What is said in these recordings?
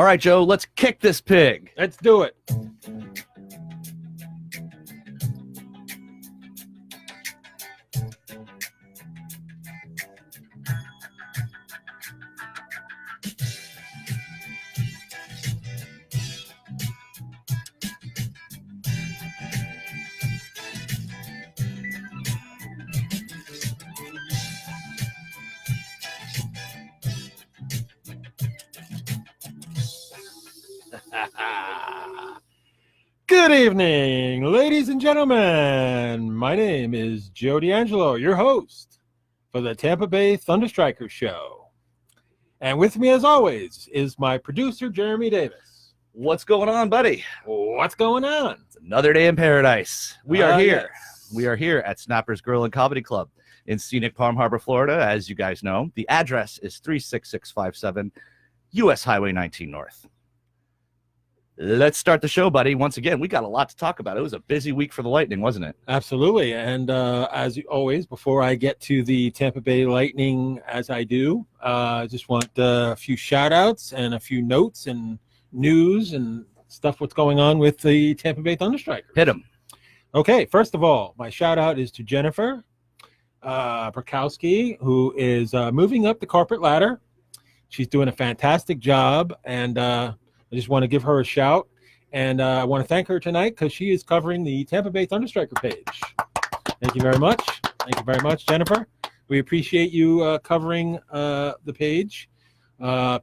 All right, Joe, let's kick this pig. Let's do it. Good evening, ladies and gentlemen. My name is Joe D'Angelo, your host for the Tampa Bay ThunderStrikers show. And with me, as always, is my producer, Jeremy Davis. What's going on, buddy? What's going on? It's another day in paradise. We are here. Yes. We are here at Snappers Grill and Comedy Club in scenic Palm Harbor, Florida, as you guys know. The address is 36657 U.S. Highway 19 North. Let's start the show, buddy. Once again, we got a lot to talk about. It was a busy week for the Lightning, wasn't it? Absolutely. And as always, before I get to the Tampa Bay Lightning, as I do, I just want a few shout-outs and a few notes and news and stuff what's going on with the Tampa Bay ThunderStrikers. Hit him. Okay, first of all, my shout-out is to Jennifer Brokowski, who is moving up the corporate ladder. She's doing a fantastic job, and I just want to give her a shout, and I want to thank her tonight because she is covering the Tampa Bay ThunderStriker page. Thank you very much. Thank you very much, Jennifer. We appreciate you covering the page.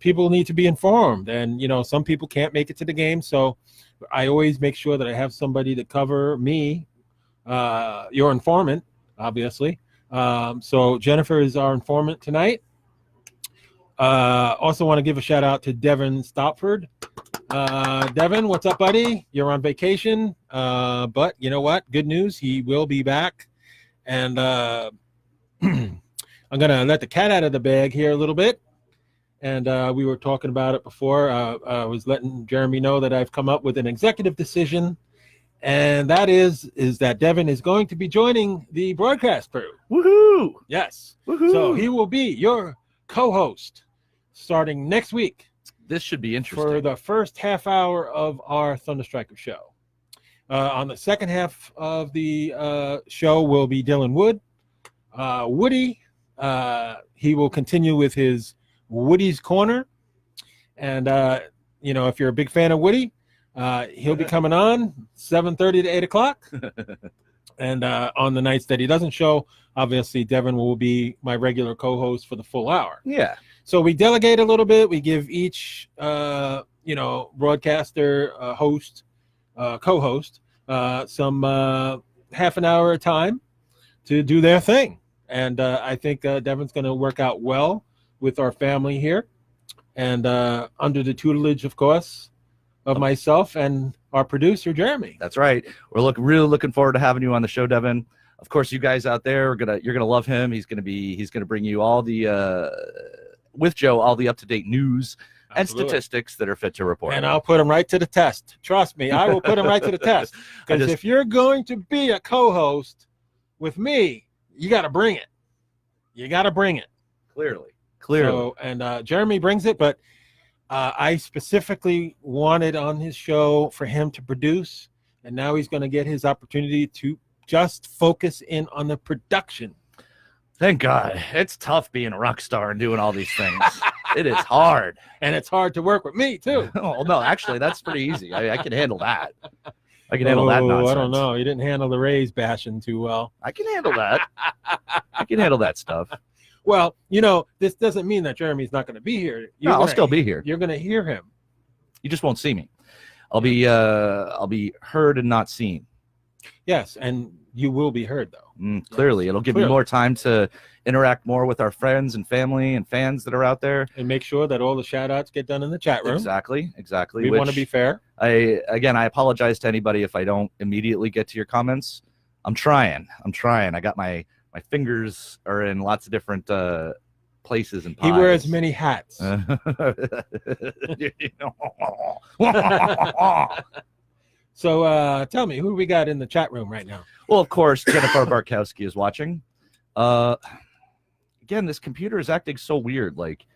People need to be informed, and, you know, some people can't make it to the game, so I always make sure that I have somebody to cover me, your informant, obviously. So Jennifer is our informant tonight. Also want to give a shout out to Devin Stopford. Devin, what's up, buddy? You're on vacation, but you know what? Good news, he will be back. And I'm gonna let the cat out of the bag here a little bit. And we were talking about it before. I was letting Jeremy know that I've come up with an executive decision, and that is that Devin is going to be joining the broadcast crew. Woohoo! Yes. Woohoo! So he will be your co-host starting next week. This should be interesting. For the first half hour of our ThunderStriker show. On the second half of the show will be Dylan Wood. Woody, he will continue with his Woody's Corner. And, you know, if you're a big fan of Woody, he'll be coming on 7:30 to 8 o'clock. And on the nights that he doesn't show, obviously Devin will be my regular co-host for the full hour. Yeah. So we delegate a little bit. We give each, you know, broadcaster, host, co-host, some half an hour of time to do their thing. And I think Devin's going to work out well with our family here, and under the tutelage, of course, of myself and our producer, Jeremy. That's right. We're really looking forward to having you on the show, Devin. Of course, you guys out there you're gonna love him. He's gonna bring you all the with Joe all the up-to-date news and Absolutely. Statistics that are fit to report. And I'll put him right to the test. Trust me, I will put him right to the test. Because if you're going to be a co-host with me, you got to bring it. You got to bring it. Clearly. So, and Jeremy brings it, but I specifically wanted on his show for him to produce, and now he's going to get his opportunity to just focus in on the production. Thank God. It's tough being a rock star and doing all these things. It is hard. And it's hard to work with me, too. Oh, no, actually, that's pretty easy. I can handle that. I can handle that nonsense. I don't know. You didn't handle the Rays bashing too well. I can handle that. I can handle that stuff. Well, you know, this doesn't mean that Jeremy's not going to be here. I'll still be here. You're going to hear him. You just won't see me. I'll be heard and not seen. Yes, and you will be heard, though. Clearly. Yes. It'll give me more time to interact more with our friends and family and fans that are out there. And make sure that all the shout-outs get done in the chat room. Exactly. We want to be fair. I apologize to anybody if I don't immediately get to your comments. I'm trying. I got my fingers are in lots of different places and pies. He wears many hats. So tell me, who do we got in the chat room right now? Well, of course, Jennifer Barkowski is watching. Again, this computer is acting so weird. Like,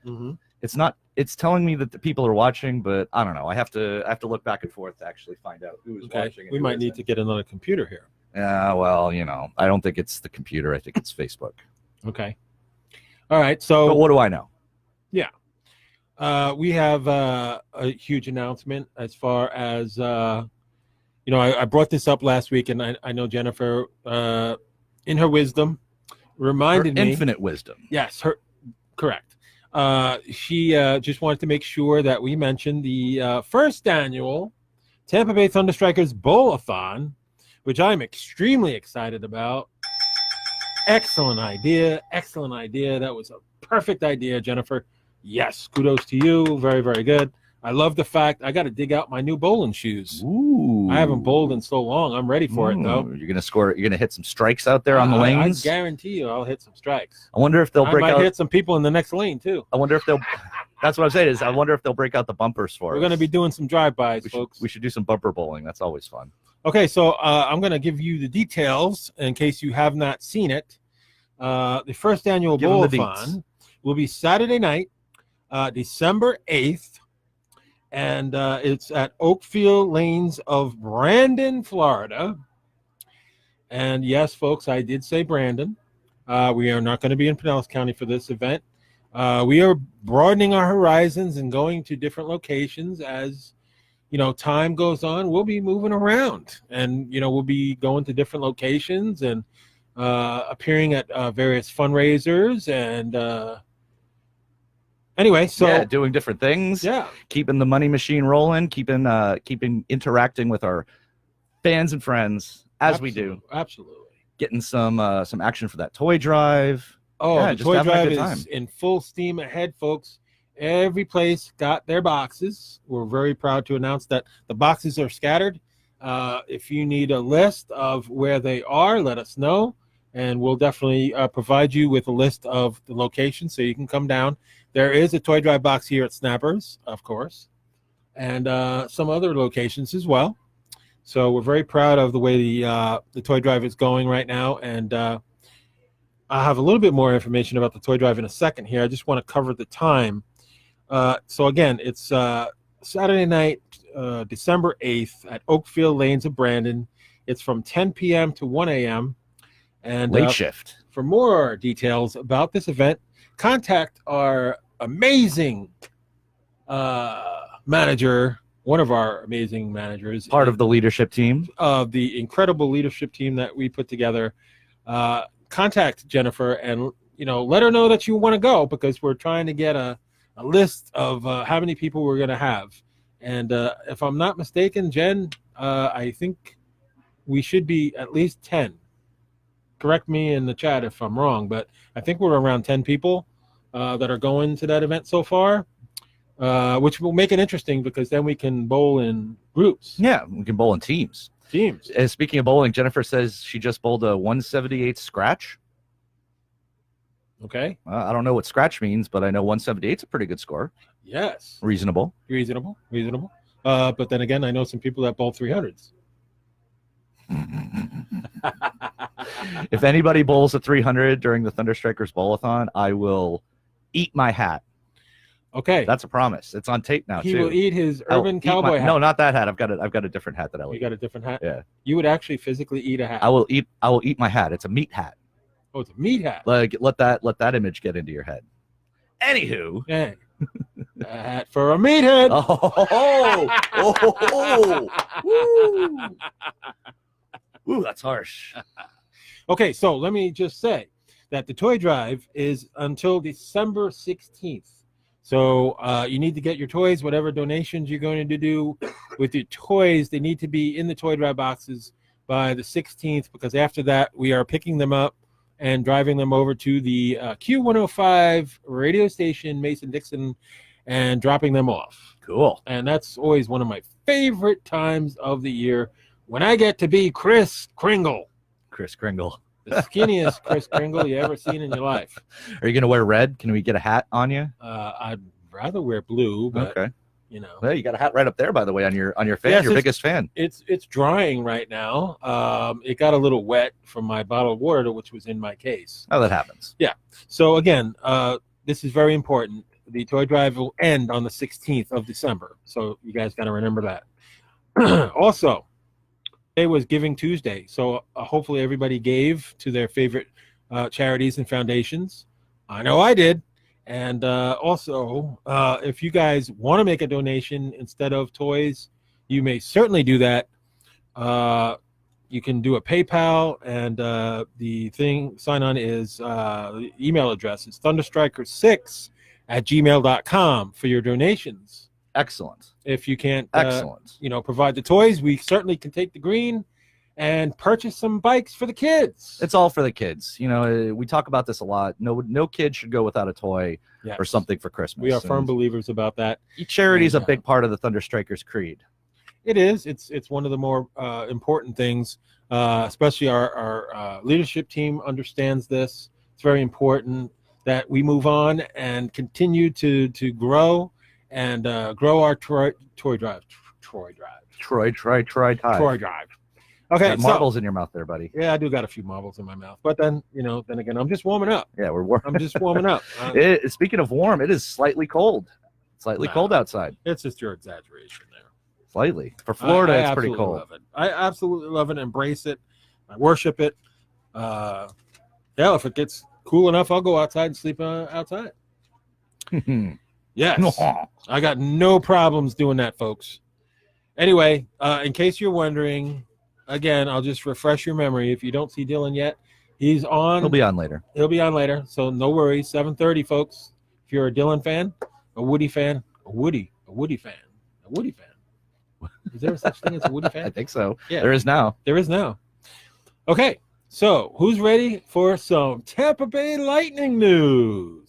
it's not it's telling me that the people are watching, but I don't know. I have to look back and forth to actually find out who is watching. We might need to get another computer here. Yeah, well, I don't think it's the computer. I think it's Facebook. Okay. All right. So, but what do I know? Yeah. We have a huge announcement as far as, I brought this up last week, and I know Jennifer, in her wisdom, reminded me. Infinite wisdom. Yes, correct. She just wanted to make sure that we mentioned the first annual Tampa Bay ThunderStrikers Bowl-a-thon, which I'm extremely excited about. Excellent idea. That was a perfect idea, Jennifer. Yes, kudos to you. Very, very good. I love the fact I got to dig out my new bowling shoes. Ooh. I haven't bowled in so long. I'm ready for it, though. You're gonna hit some strikes out there on the lanes. I guarantee you, I'll hit some strikes. I wonder if they'll break out. I might hit some people in the next lane too. I wonder if they'll. That's what I'm saying. I wonder if they'll break out the bumpers for us. We're going to be doing some drive-bys, folks. We should do some bumper bowling. That's always fun. Okay, so I'm going to give you the details in case you have not seen it. The first annual bowl-a-thon will be Saturday night, December 8th, and it's at Oakfield Lanes of Brandon, Florida. And yes, folks, I did say Brandon. We are not going to be in Pinellas County for this event. We are broadening our horizons and going to different locations as, time goes on. We'll be moving around, and, we'll be going to different locations and appearing at various fundraisers and anyway, so yeah, doing different things. Yeah, keeping the money machine rolling, keeping interacting with our fans and friends as we do. Absolutely. Getting some action for that toy drive. Oh, yeah, the toy drive is in full steam ahead, folks. Every place got their boxes. We're very proud to announce that the boxes are scattered. If you need a list of where they are, let us know, and we'll definitely provide you with a list of the locations so you can come down. There is a toy drive box here at Snappers, of course, and some other locations as well. So we're very proud of the way the toy drive is going right now, and I'll have a little bit more information about the toy drive in a second here. I just want to cover the time. So again, it's Saturday night, December 8th at Oakfield Lanes of Brandon. It's from 10 p.m. to 1 a.m. And late shift. For more details about this event, contact our amazing manager, one of our amazing managers. Part of the leadership team. The incredible leadership team that we put together. Contact Jennifer and, let her know that you want to go, because we're trying to get a list of how many people we're going to have. And if I'm not mistaken, Jen, I think we should be at least 10. Correct me in the chat if I'm wrong, but I think we're around 10 people that are going to that event so far, which will make it interesting because then we can bowl in groups. Yeah, we can bowl in teams. And speaking of bowling, Jennifer says she just bowled a 178 scratch. Okay. I don't know what scratch means, but I know 178 is a pretty good score. Yes. Reasonable. But then again, I know some people that bowl 300s. If anybody bowls a 300 during the ThunderStrikers Bowl-a-thon, I will eat my hat. Okay. That's a promise. It's on tape now, He will eat his urban cowboy hat. No, not that hat. I've got a different hat that I'll eat. You got a different hat? Yeah. You would actually physically eat a hat. I will eat my hat. It's a meat hat. Oh, it's a meat hat. Like let that image get into your head. Anywho. Hey. A hat for a meathead. Ooh, that's harsh. Okay, so let me just say that the toy drive is until December 16th. So you need to get your toys, whatever donations you're going to do with your toys, they need to be in the toy drive boxes by the 16th, because after that, we are picking them up and driving them over to the Q105 radio station, Mason-Dixon, and dropping them off. Cool. And that's always one of my favorite times of the year, when I get to be Kris Kringle. Kris Kringle. The skinniest Kris Kringle you ever seen in your life. Are you going to wear red? Can we get a hat on you? I'd rather wear blue, but okay. Well, you got a hat right up there, by the way, on your fan, yes, your biggest fan. It's drying right now. It got a little wet from my bottle of water, which was in my case. Oh, that happens. Yeah. So again, this is very important. the toy drive will end on the 16th of December. So you guys got to remember that. Also, today was Giving Tuesday. So hopefully everybody gave to their favorite charities and foundations. I know I did. And also, if you guys want to make a donation instead of toys, you may certainly do that. You can do a PayPal, and the sign on is the email address is ThunderStrikers6@gmail.com for your donations. Excellent. If you can't, Excellent. Provide the toys, we certainly can take the green and purchase some bikes for the kids. It's all for the kids. We talk about this a lot. No kid should go without a toy or something for Christmas. We are firm believers about that. Charity is a big part of the ThunderStrikers creed. It is. It's one of the more important things, especially our leadership team understands this. It's very important that we move on and continue to grow and grow our Troy drive. Troy drive. Okay, got marbles in your mouth there, buddy. Yeah, I do got a few marbles in my mouth, but then again, I'm just warming up. Yeah, we're warm. I'm just warming up. Speaking of warm, it is slightly cold. Cold outside. It's just your exaggeration there. Slightly. For Florida, it's pretty cold. Love it. I absolutely love it. Embrace it. I worship it. If it gets cool enough, I'll go outside and sleep outside. Yes. I got no problems doing that, folks. Anyway, in case you're wondering, again, I'll just refresh your memory. If you don't see Dylan yet, he's on. He'll be on later. So no worries. 7:30, folks. If you're a Dylan fan, a Woody fan, a Woody fan. Is there such thing as a Woody fan? I think so. Yeah. There is now. Okay, so who's ready for some Tampa Bay Lightning news?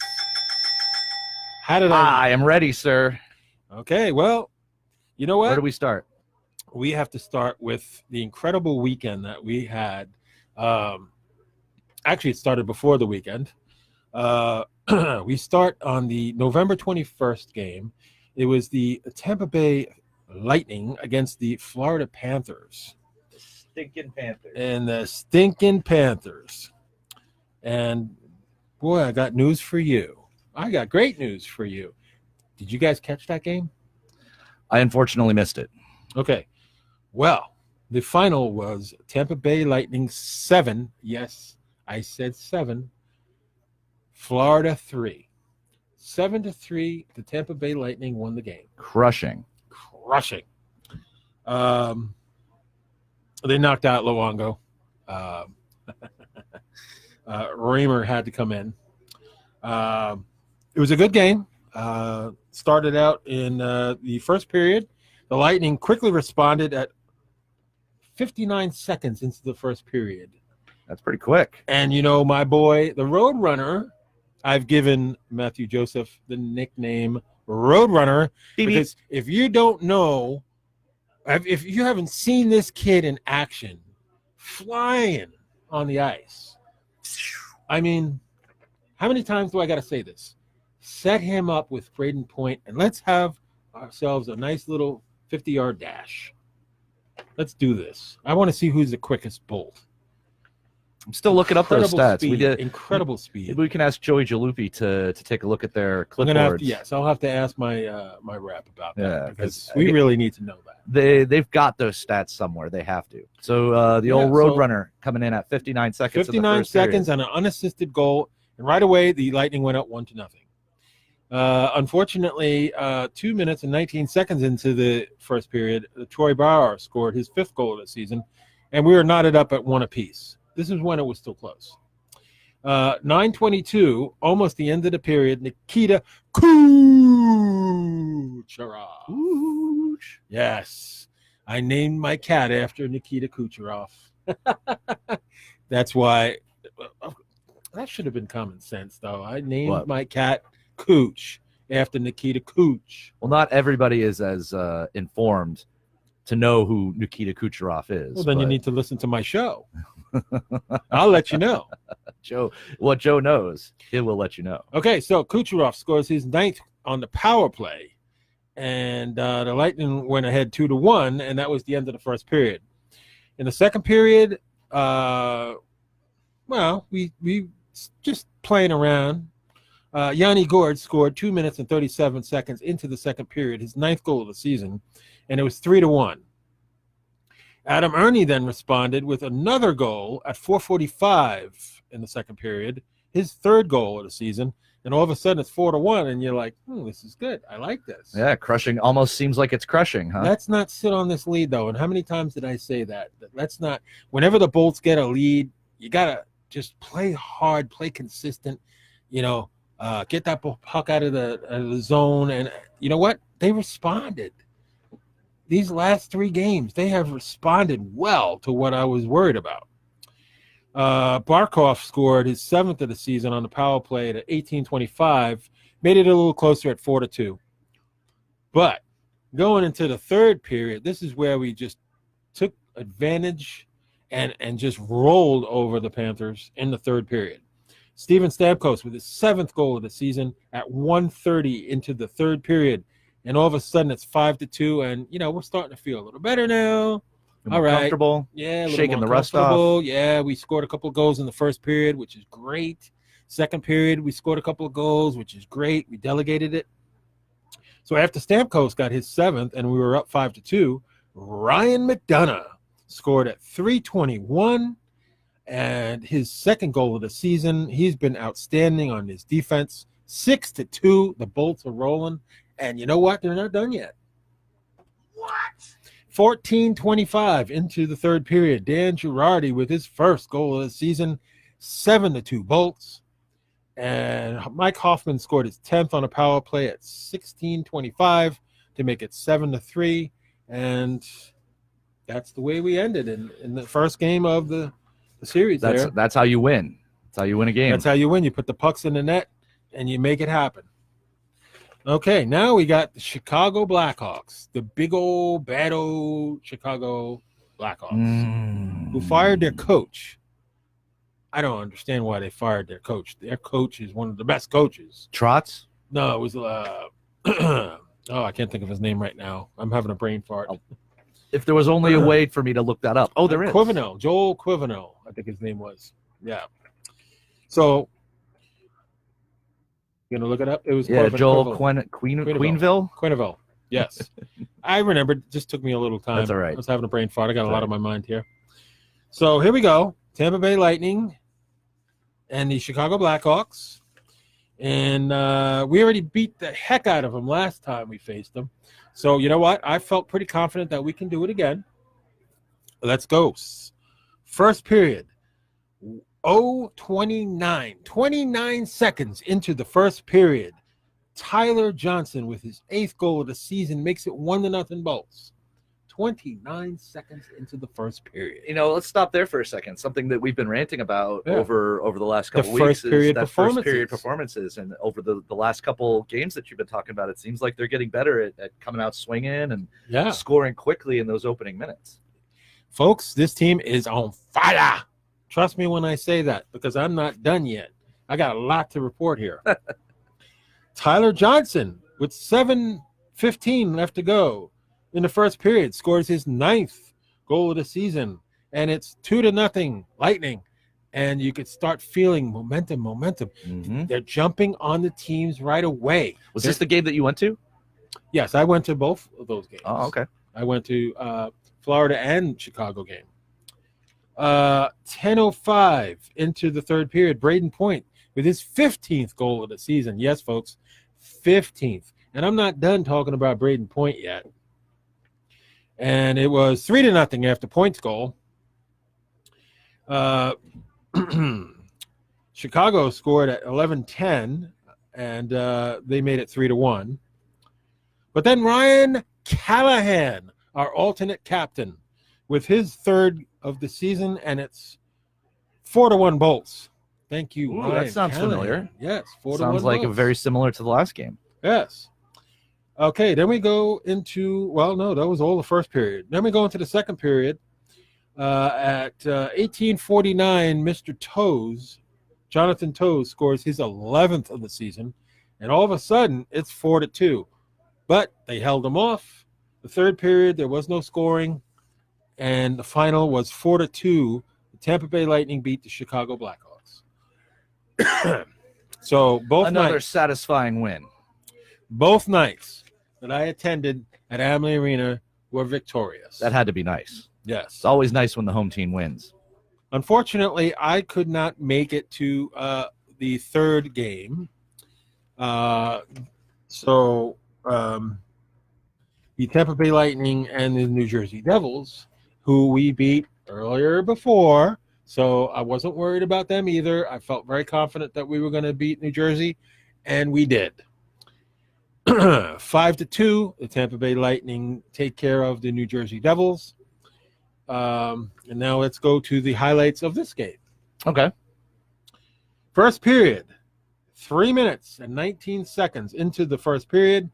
I am ready, sir. Okay, well, you know what? Where do we start? We have to start with the incredible weekend that we had. Actually, it started before the weekend. We start on the November 21st game. It was the Tampa Bay Lightning against the Florida Panthers. Stinking Panthers. And the stinking Panthers. And boy, I got news for you. I got great news for you. Did you guys catch that game? I unfortunately missed it. Okay. Well, the final was Tampa Bay Lightning 7. Yes, I said 7. Florida 3. 7-3. The Tampa Bay Lightning won the game. Crushing. They knocked out Luongo. Reimer had to come in. It was a good game. Started out in the first period. The Lightning quickly responded at 59 seconds into the first period. That's pretty quick. And, my boy, the Roadrunner, I've given Matthew Joseph the nickname Roadrunner because if you don't know, if you haven't seen this kid in action, flying on the ice, I mean, how many times do I got to say this? Set him up with Braden Point, and let's have ourselves a nice little 50-yard dash. Let's do this. I want to see who's the quickest bolt. I'm still looking up those stats. Incredible speed. Maybe we can ask Joey Jalupi to take a look at their clipboards. I'll have to ask my my rep about that. Yeah, because we really need to know that. They've got those stats somewhere. They have to. So the old Roadrunner coming in at 59 seconds. 59 seconds and an unassisted goal, and right away the Lightning went up 1-0. Unfortunately, 2 minutes and 19 seconds into the first period, Troy Bauer scored his 5th goal of the season, and we were knotted up at 1 apiece. This is when it was still close. 9:22, almost the end of the period, Nikita Kucherov. Yes, I named my cat after Nikita Kucherov. That's why. That should have been common sense, though. I named my cat Cooch after Nikita Cooch. Well, not everybody is as informed to know who Nikita Kucherov is. Well, then you need to listen to my show. I'll let you know. What Joe knows, he will let you know. Okay, so Kucherov scores his 9th on the power play, and the Lightning went ahead 2-1, and that was the end of the first period. In the second period, we just playing around. Yanni Gord scored 2 minutes and 37 seconds into the second period, his 9th goal of the season, and it was 3-1. Adam Ernie then responded with another goal at 4:45 in the second period, his 3rd goal of the season, and all of a sudden it's 4-1, and you're like, this is good. I like this. Yeah, crushing almost seems like it's crushing, huh? Let's not sit on this lead, though. And how many times did I say that? Let's not. Whenever the Bolts get a lead, you got to just play hard, play consistent, get that puck out of the zone. And you know what? They responded. These last 3 games, they have responded well to what I was worried about. Barkov scored his 7th of the season on the power play at 18:25, made it a little closer at 4-2. But going into the third period, this is where we just took advantage and just rolled over the Panthers in the third period. Steven Stamkos with his 7th goal of the season at 1:30 into the third period. And all of a sudden it's 5-2, and we're starting to feel a little better now. All right, comfortable. Yeah, shaking the rust off. Yeah, we scored a couple of goals in the first period, which is great. Second period, we scored a couple of goals, which is great. We delegated it. So after Stamkos got his 7th, and we were up 5-2, Ryan McDonough scored at 3:21, and his 2nd goal of the season. He's been outstanding on his defense. 6-2, the Bolts are rolling. And you know what? They're not done yet. What? 14:25 into the third period. Dan Girardi with his 1st goal of the season, 7-2 Bolts. And Mike Hoffman scored his 10th on a power play at 16:25 to make it 7-3. And that's the way we ended in the first game of the series. That's how you win. That's how you win a game. That's how you win. You put the pucks in the net and you make it happen. Okay, now we got the Chicago Blackhawks, the big old, bad old Chicago Blackhawks, who fired their coach. I don't understand why they fired their coach. Their coach is one of the best coaches. Trotz? No, it was, I can't think of his name right now. I'm having a brain fart. If there was only a way for me to look that up. Oh, there is. Joel Quivanel, I think his name was. Yeah. So, you gonna look it up? It was Joel Quenneville. Quenneville. Yes, I remember. It just took me a little time. That's all right. I was having a brain fart. I got a lot on my mind here. So here we go: Tampa Bay Lightning and the Chicago Blackhawks, and we already beat the heck out of them last time we faced them. So you know what? I felt pretty confident that we can do it again. Let's go. First period. 29 seconds into the first period, Tyler Johnson with his 8th goal of the season makes it 1-0 Bolts. 29 seconds into the first period. Let's stop there for a second. Something that we've been ranting about over the last couple weeks is that first period performances. And over the last couple games that you've been talking about, it seems like they're getting better at coming out swinging and scoring quickly in those opening minutes. Folks, this team is on fire. Trust me when I say that, because I'm not done yet. I got a lot to report here. Tyler Johnson, with 7:15 left to go in the first period, scores his 9th goal of the season, and it's 2-0 Lightning. And you could start feeling momentum. Mm-hmm. They're jumping on the teams right away. Was this the game that you went to? Yes, I went to both of those games. Oh, okay. I went to Florida and Chicago game. 10:05 into the third period, Braden Point with his 15th goal of the season. Yes, folks, 15th. And I'm not done talking about Braden Point yet. And it was 3-0 after Point's goal. Chicago scored at 11:10, and they made it 3-1. But then Ryan Callahan, our alternate captain, with his 3rd of the season, and it's 4-1 Bolts. Thank you, Ryan. That sounds Callahan. familiar. Yes, 4-1 Sounds like Bolts. very similar to the last game. Yes. Okay, then we go into, that was all the first period. Then we go into the second period. At 18:49, Mr. Toews, Jonathan Toews, scores his 11th of the season, and all of a sudden, it's 4-2. But they held him off. The third period, there was no scoring. And the final was 4-2. The Tampa Bay Lightning beat the Chicago Blackhawks. So Another satisfying win. Both nights that I attended at Amalie Arena were victorious. That had to be nice. Yes. It's always nice when the home team wins. Unfortunately, I could not make it to the third game. So the Tampa Bay Lightning and the New Jersey Devils, who we beat earlier before, so I wasn't worried about them either. I felt very confident that we were going to beat New Jersey, and we did. 5-2, the Tampa Bay Lightning take care of the New Jersey Devils. And now let's go to the highlights of this game. Okay. First period, 3 minutes and 19 seconds into the first period.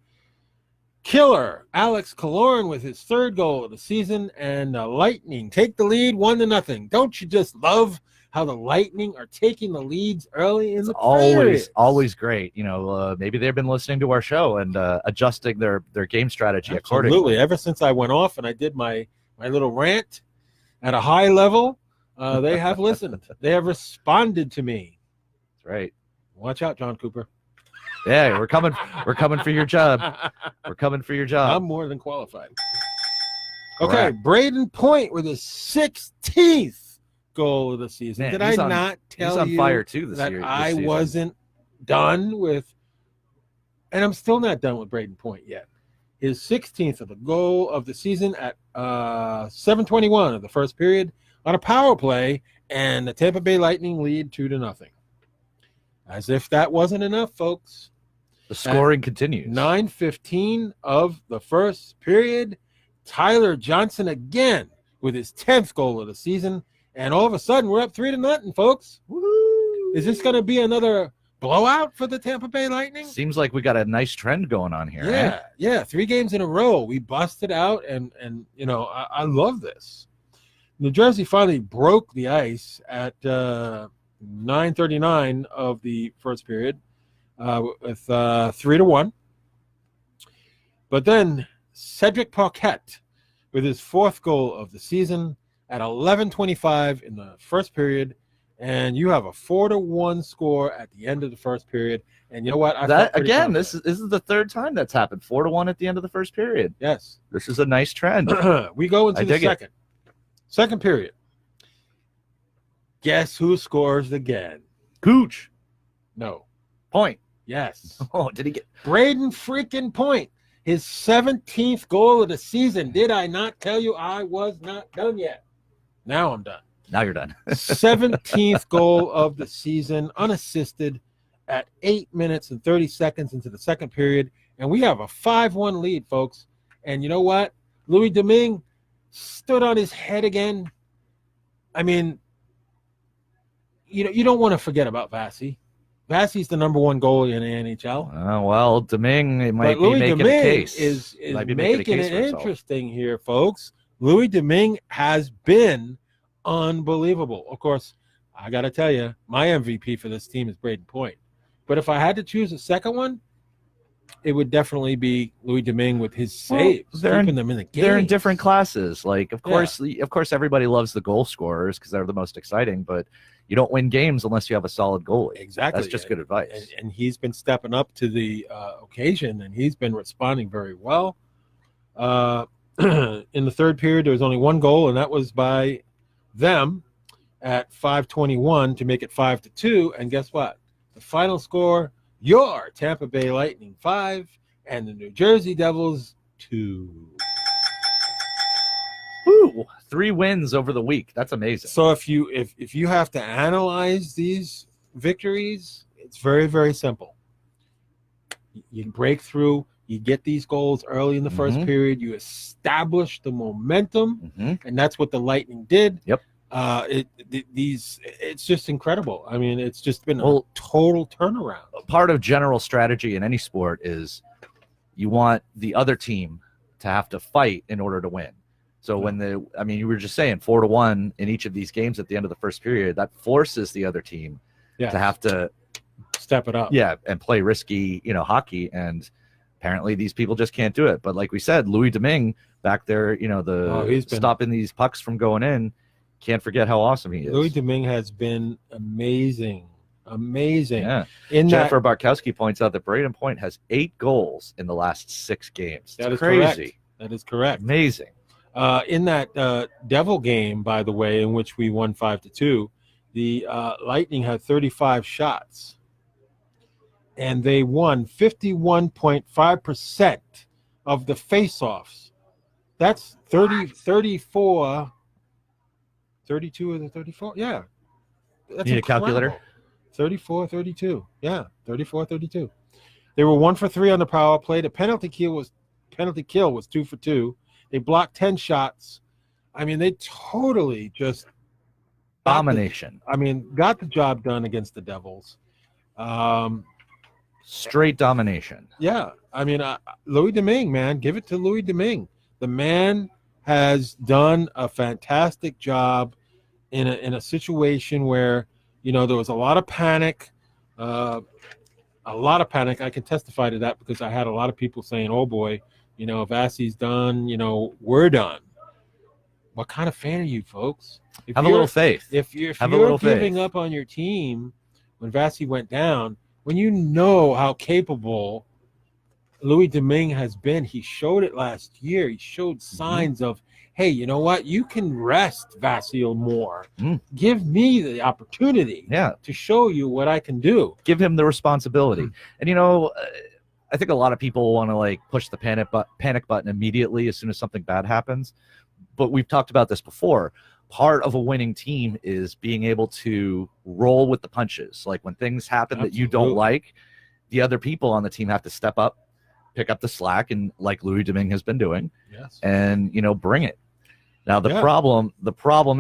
Killer Alex Killorn with his third goal of the season, and the Lightning take the lead 1-0. Don't you just love how the Lightning are taking the leads early in the period? Always great. You know, maybe they've been listening to our show and adjusting their game strategy accordingly. Absolutely. Ever since I went off and I did my little rant at a high level, they have listened. They have responded to me. That's right. Watch out, John Cooper. Yeah, we're coming for your job. We're coming for your job. I'm more than qualified. Okay, Correct. Braden Point with his 16th goal of the season. Man, Did I not tell you he's on fire too this that year? I wasn't done with, and I'm still not done with Braden Point yet. His 16th of the goal of the season at 7:21 of the first period on a power play, and the Tampa Bay Lightning lead 2-0. As if that wasn't enough, folks. The scoring continues. 9:15 of the first period, Tyler Johnson again with his 10th goal of the season, and all of a sudden we're up 3-0, folks. Woo! Is this going to be another blowout for the Tampa Bay Lightning? Seems like we got a nice trend going on here. Yeah, right? yeah. 3 games in a row, we busted out, and you know, I love this. New Jersey finally broke the ice at 9:39 of the first period with 3-1. But then Cedric Paquette with his 4th goal of the season at 11:25 in the first period, and you have a 4-1 score at the end of the first period. And you know what? This is the third time that's happened. 4-1 at the end of the first period. Yes, This is a nice trend. we go into the dig it. second period. Guess who scores again? Gooch. No. Point. Yes. Oh, did he get Braden freaking Point. His 17th goal of the season. Did I not tell you I was not done yet? Now I'm done. Now you're done. 17th goal of the season, unassisted at 8 minutes and 30 seconds into the second period. And we have a 5-1 lead, folks. And you know what? Louis Domingue stood on his head again. I mean, you don't want to forget about Vasi. Vasi's the number 1 goalie in the NHL. Well, Domingue might be Louis making Domingue a case. is Might be making a case it for himself. interesting here, folks. Louis Domingue has been unbelievable. Of course, I got to tell you, my MVP for this team is Braden Point. But if I had to choose a second one, it would definitely be Louis Domingue with his saves, keeping them in the game. They're in different classes. Like, of course, everybody loves the goal scorers because they're the most exciting, but you don't win games unless you have a solid goal. Exactly. That's just good advice. And he's been stepping up to the occasion, and he's been responding very well. In the third period, there was only 1 goal, and that was by them at 5:21 to make it 5-2. And guess what? The final score, your Tampa Bay Lightning 5 and the New Jersey Devils 2. Woo! 3 wins over the week. That's amazing. So if you have to analyze these victories, it's very, very simple. You break through, you get these goals early in the first period, you establish the momentum, and that's what the Lightning did. Yep. It's just incredible. I mean, it's just been a total turnaround. Part of general strategy in any sport is you want the other team to have to fight in order to win. So you were just saying 4-1 in each of these games at the end of the first period, that forces the other team to have to step it up. Yeah, and play risky, hockey. And apparently these people just can't do it. But like we said, Louis Domingue back there, he's been stopping these pucks from going in. Can't forget how awesome he is. Louis Domingue has been amazing. Amazing. Yeah. In Jennifer Barkowski points out that Braden Point has 8 goals in the last 6 games. That is crazy. correct. That is correct. Amazing. In that Devil game, by the way, in which we won 5-2, the Lightning had 35 shots, and they won 51.5% of the face-offs. That's 34, 32 of the 34. Yeah. That's Need a calculator? 34, 32. Yeah, 34, 32. They were 1 for 3 on the power play. The penalty kill was 2 for 2. They blocked 10 shots. I mean, they totally just Domination. got the job done against the Devils. Straight domination. Yeah, Louis Domingue, man, give it to Louis Domingue. The man has done a fantastic job in a situation where there was a lot of panic. I can testify to that because I had a lot of people saying, "Oh boy, Vassie's done. We're done." What kind of fan are you, folks? Have a little faith. If you're giving faith up on your team when Vassie went down, when you know how capable Louis Domingue has been, he showed it last year. He showed signs of, hey, you know what? You can rest Vasile more. Give me the opportunity to show you what I can do. Give him the responsibility. And, I think a lot of people want to push the panic button immediately as soon as something bad happens. But we've talked about this before. Part of a winning team is being able to roll with the punches. Like when things happen that you don't like, the other people on the team have to step up, pick up the slack, and like Louis Domingue has been doing, and bring it. Now the problem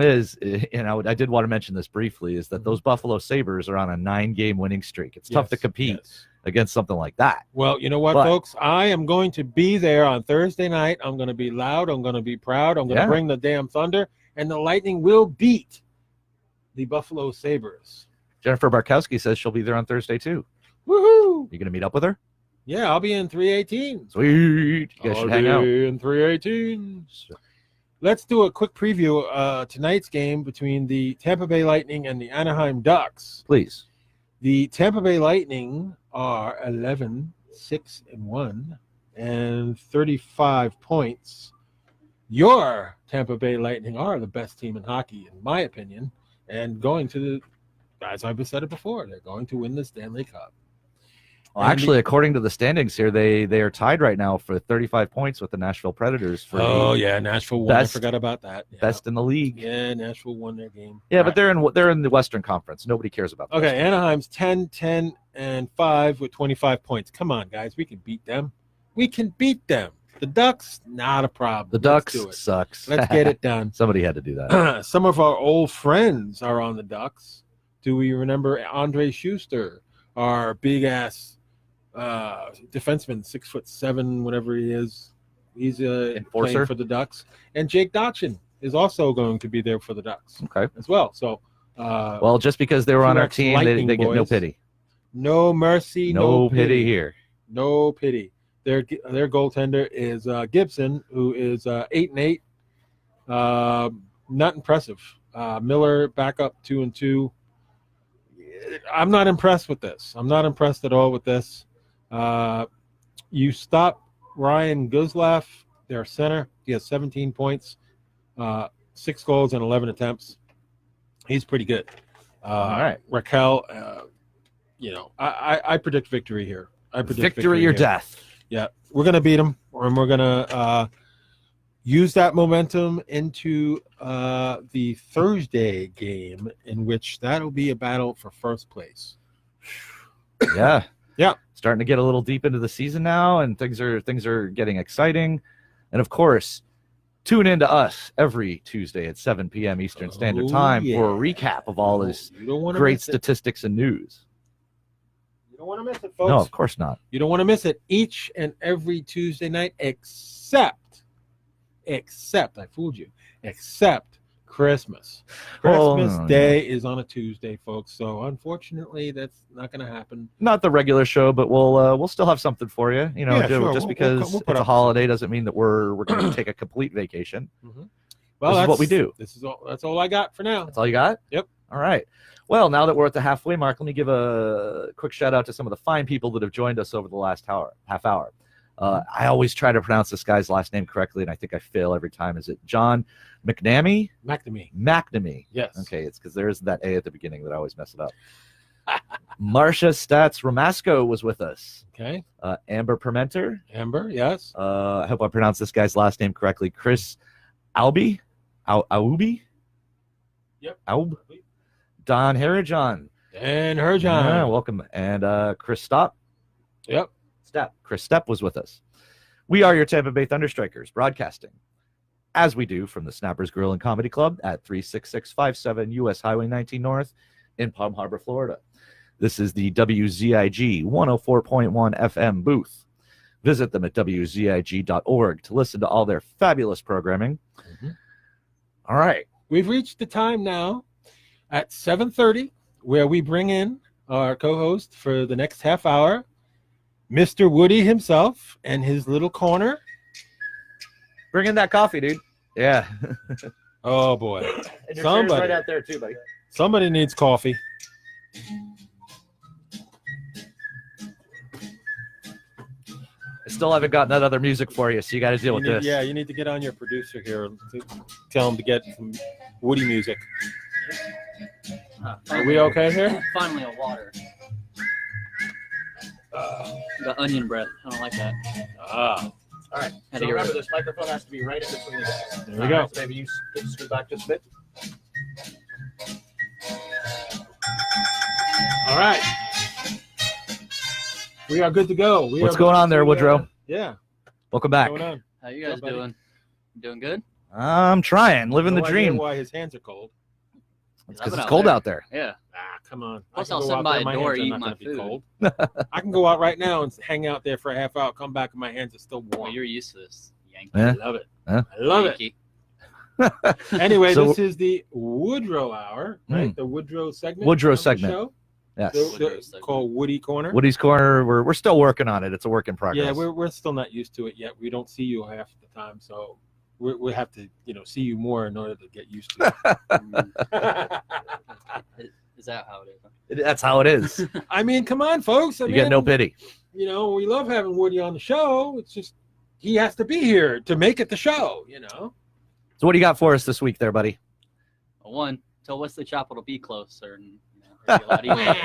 is, I did want to mention this briefly, is that those Buffalo Sabres are on a 9-game winning streak. It's tough to compete against something like that. Well, you know what, folks? I am going to be there on Thursday night. I'm going to be loud. I'm going to be proud. I'm going to bring the damn thunder, and the Lightning will beat the Buffalo Sabres. Jennifer Barkowski says she'll be there on Thursday too. Woohoo! You going to meet up with her? Yeah, I'll be in 318. Sweet. You guys should hang out. In 318. Let's do a quick preview of tonight's game between the Tampa Bay Lightning and the Anaheim Ducks. Please. The Tampa Bay Lightning are 11-6-1 and 35 points. Your Tampa Bay Lightning are the best team in hockey, in my opinion, and as I've said it before, they're going to win the Stanley Cup. Well, actually, according to the standings here, they are tied right now for 35 points with the Nashville Predators. Nashville won. I forgot about that. Yeah. Best in the league. Yeah, Nashville won their game. Yeah, but they're in the Western Conference. Nobody cares about that. Okay, Anaheim's 10-10-5 with 25 points. Come on, guys, we can beat them. The Ducks, not a problem. The Ducks sucks. Let's get it done. Somebody had to do that. Some of our old friends are on the Ducks. Do we remember Andre Schuster, our big ass defenseman, 6'7", whatever he is? He's enforcer playing for the Ducks, and Jake Dotchin is also going to be there for the Ducks. as well. So, just because they were on our team, they get no pity, no mercy, no pity here, no pity. Their goaltender is Gibson, who is 8-8. Not impressive. Miller back up 2-2. I'm not impressed with this. I'm not impressed at all with this. You stop Ryan Guzlaf, their center. He has 17 points, 6 goals and 11 attempts. He's pretty good. All right. Raquel, I predict victory here. Victory or death. Yeah, we're going to beat them, and we're going to use that momentum into the Thursday game, in which that'll be a battle for first place. Yeah. Yeah. Starting to get a little deep into the season now, and things are getting exciting. And of course, tune in to us every Tuesday at 7 p.m. Eastern Standard Time for a recap of all this great statistics and news. You don't want to miss it, folks. No, of course not. You don't want to miss it each and every Tuesday night, except I fooled you, except Christmas. Christmas Day is on a Tuesday, folks. So unfortunately, that's not going to happen. Not the regular show, but we'll still have something for you. Sure. Just because it's a holiday doesn't mean that we're going to take a complete vacation. Well, this is what we do. That's all I got for now. That's all you got? Yep. All right. Well, now that we're at the halfway mark, let me give a quick shout out to some of the fine people that have joined us over the last half hour. I always try to pronounce this guy's last name correctly, and I think I fail every time. Is it John McNamee? McNamee. Yes. Okay, it's because there is that A at the beginning that I always mess it up. Marcia Stats Ramasco was with us. Okay. Amber Permenter. Amber, yes. I hope I pronounced this guy's last name correctly. Chris Auby. Auby? Yep. Aub. Don Harajan. And Herjan. Yeah, welcome. And Chris Stopp. Yep. Chris Stepp was with us. We are your Tampa Bay ThunderStrikers, broadcasting as we do from the Snappers Grill and Comedy Club at 36657 US Highway 19 North in Palm Harbor, Florida. This is the WZIG 104.1 FM booth. Visit them at wzig.org to listen to all their fabulous programming. Mm-hmm. All right. We've reached the time now at 7:30 where we bring in our co-host for the next half hour, Mr. Woody himself and his little corner. Bring in that coffee, dude. Yeah. Oh, boy. And your chair's right out there, too, buddy. Somebody needs coffee. I still haven't gotten that other music for you, so you got to deal with this. Yeah, you need to get on your producer here to tell him to get some Woody music. Are we okay here? Finally, a water. The onion breath. I don't like that. Ah. All right. Had So to get remember, rid of this microphone has to be right in between the guys. There we go. So maybe you could scoot back just a bit. All right. We are good to go. What's going on there, Woodrow? Yeah. Welcome back. What's going on? How you guys buddy? doing? Doing good? I'm trying, living the No idea dream. why his hands are cold. It's I've because been it's out cold there. out there. Yeah. Ah, come on. Plus, I can I'll go sit out by there, a my door hands are eating not my gonna be food. cold. I can go out right now and hang out there for a half hour, come back, and my hands are still warm. Well, you're used to this, Yankee. Yeah. I love it. Huh? I love it. Yankee. Anyway, So- this is the Woodrow Hour, right? The Woodrow segment. Woodrow of the segment. show. Yes. Woodrow segment. Called Woody Corner. Woody's Corner, we're still working on it. It's a work in progress. Yeah, we're still not used to it yet. We don't see you half the time, so we have to see you more in order to get used to it. Is that how it is? That's how it is. I mean, come on, folks. You get no pity. We love having Woody on the show. It's just he has to be here to make it the show. So what do you got for us this week there, buddy? Well, one, tell Wesley Chapel to be closer, and it'd be a lot easier.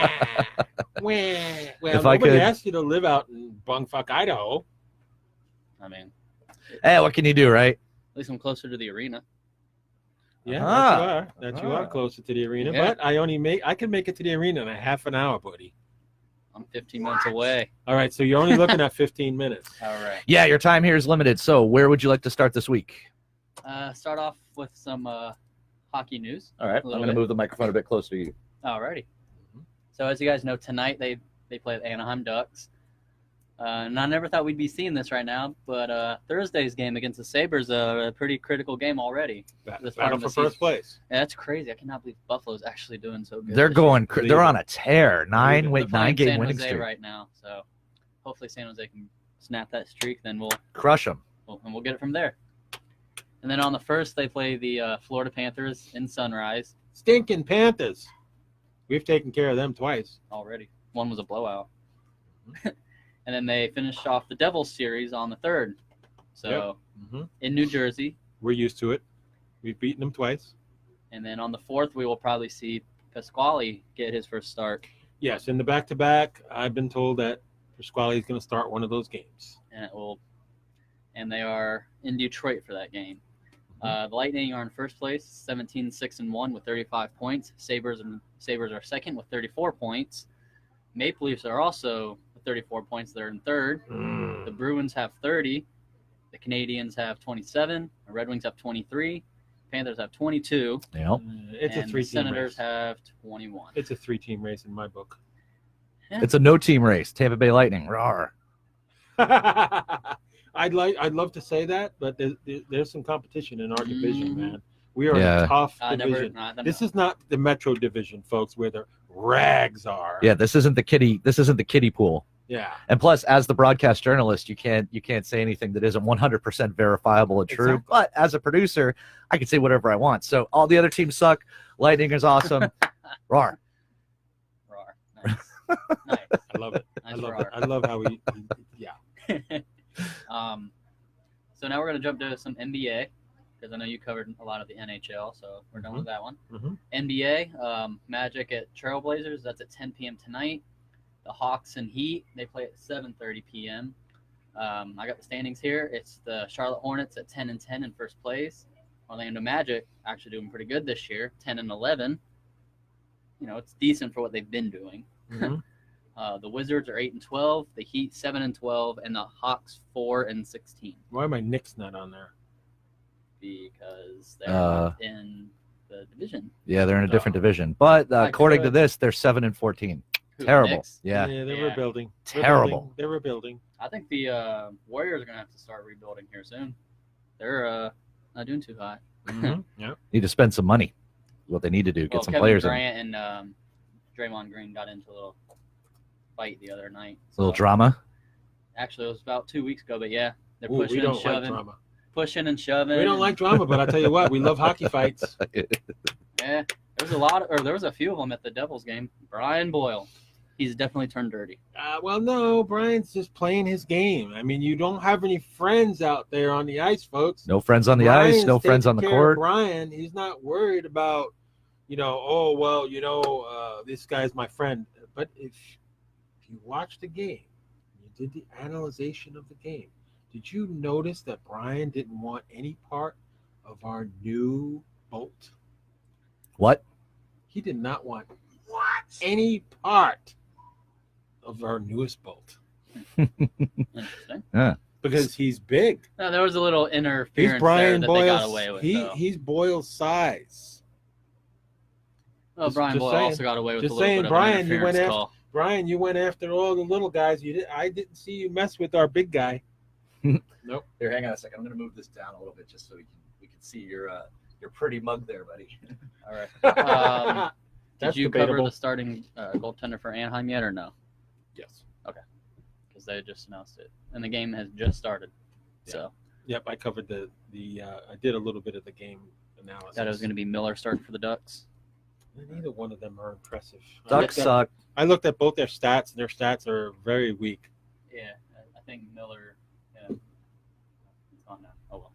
Well, If I nobody could- asked you to live out in Bungfuck, Idaho. I mean, Hey, what can you do, right? at least I'm closer to the arena. Yeah, Ah. that you are closer to the arena. Yeah. But I can make it to the arena in a half an hour, buddy. I'm 15 minutes away. All right, so you're only looking at 15 minutes. All right. Yeah, your time here is limited. So where would you like to start this week? Start off with some hockey news. All right, I'm little going to bit. move the microphone a bit closer to you. Alrighty. So as you guys know, tonight they play the Anaheim Ducks. And I never thought we'd be seeing this right now, but Thursday's game against the Sabres a pretty critical game already. This part Battle of for the first season. place. Yeah, that's crazy. I cannot believe Buffalo's actually doing so good. They're this going. Believe They're it. on a tear. They're Nine playing game San winning Jose streak. right now. So hopefully San Jose can snap that streak. Then Crush them. we'll get it from there. And then on the first, they play the Florida Panthers in Sunrise Stinking Panthers. We've taken care of them twice. already. One was a blowout. And then they finished off the Devils series on the third. So in New Jersey. We're used to it. We've beaten them twice. And then on the fourth, we will probably see Pasquale get his first start. Yes, in the back-to-back, I've been told that Pasquale is going to start one of those games. And they are in Detroit for that game. The Lightning are in first place, 17-6-1 with 35 points. Sabres are second with 34 points. Maple Leafs are also with 34 points. They're in third. The Bruins have 30. The Canadians have 27. The Red Wings have 23. Panthers have 22. Yep. It's a and the three-team Senators race. have 21. It's a three-team race in my book. It's a no-team race. Tampa Bay Lightning. Rawr. I'd love to say that, but there's some competition in our division, man. We are Yeah. a tough division. This is not the Metro Division, folks, where the rags are. Yeah, this isn't the kiddie pool. Yeah. And plus, as the broadcast journalist, you can't say anything that isn't 100% verifiable and true. Exactly. But as a producer, I can say whatever I want. So all the other teams suck. Lightning is awesome. Roar. Roar. Nice. Nice. I love it. I Nice love roar. it. I love how yeah. So now we're going to jump to some NBA because I know you covered a lot of the NHL, so we're done with that one. Mhm. NBA, Magic at Trailblazers. That's at 10 p.m. tonight. The Hawks and Heat, they play at 7:30 p.m. I got the standings here. It's the Charlotte Hornets at 10-10 in first place. Orlando Magic actually doing pretty good this year, 10-11. You know, it's decent for what they've been doing. Mhm. The Wizards are 8-12, the Heat 7-12, and the Hawks 4-16 Why are my Knicks not on there? because they're not in the division. Yeah, they're in a different division. But according to good. this, they're 7-14. Who, the Terrible. Knicks? Yeah. They're Yeah. rebuilding. Terrible. They're rebuilding. I think the Warriors are going to have to start rebuilding here soon. They're not doing too high. Yeah. Need to spend some money. What they need to do, get some Kevin players in. Durant and Draymond Green got into a little fight the other night. A little drama. Actually, it was about 2 weeks ago, but yeah, they're Ooh, we pushing and don't like shoving. drama. Pushing and shoving. We don't like drama, but I tell you what, we love hockey fights. Yeah, there was a few of them at the Devils game. Brian Boyle, he's definitely turned dirty. Well, no, Brian's just playing his game. I mean, you don't have any friends out there on the ice, folks. No friends on the ice, no friends on the court. Brian, he's not worried about, this guy's my friend. But if you watch the game, you did the analyzation of the game, did you notice that Brian didn't want any part of our new bolt? What? He did not want any part of our newest bolt Interesting. because he's big. No, there was a little He's interference Brian there that they got Boyle's. away with. He's Boyle's size. Well, just- Brian just Boyle saying. also got away with Just a little saying, bit of Brian, an you went interference after- call. Brian, you went after all the little guys. I didn't see you mess with our big guy. Nope. Here, hang on a second. I'm going to move this down a little bit just so we can see your pretty mug there, buddy. All right. That's Did you cover debatable. the starting goaltender for Anaheim yet, or no? Yes. Because they just announced it, and the game has just started. Yeah. So Yep, I covered the I did a little bit of the game analysis. that it was going to be Miller starting for the Ducks. Neither one of them are impressive. Ducks suck. I looked at both their stats, and their stats are very weak. Yeah, I think Miller. Yeah, it's gone now. Oh well,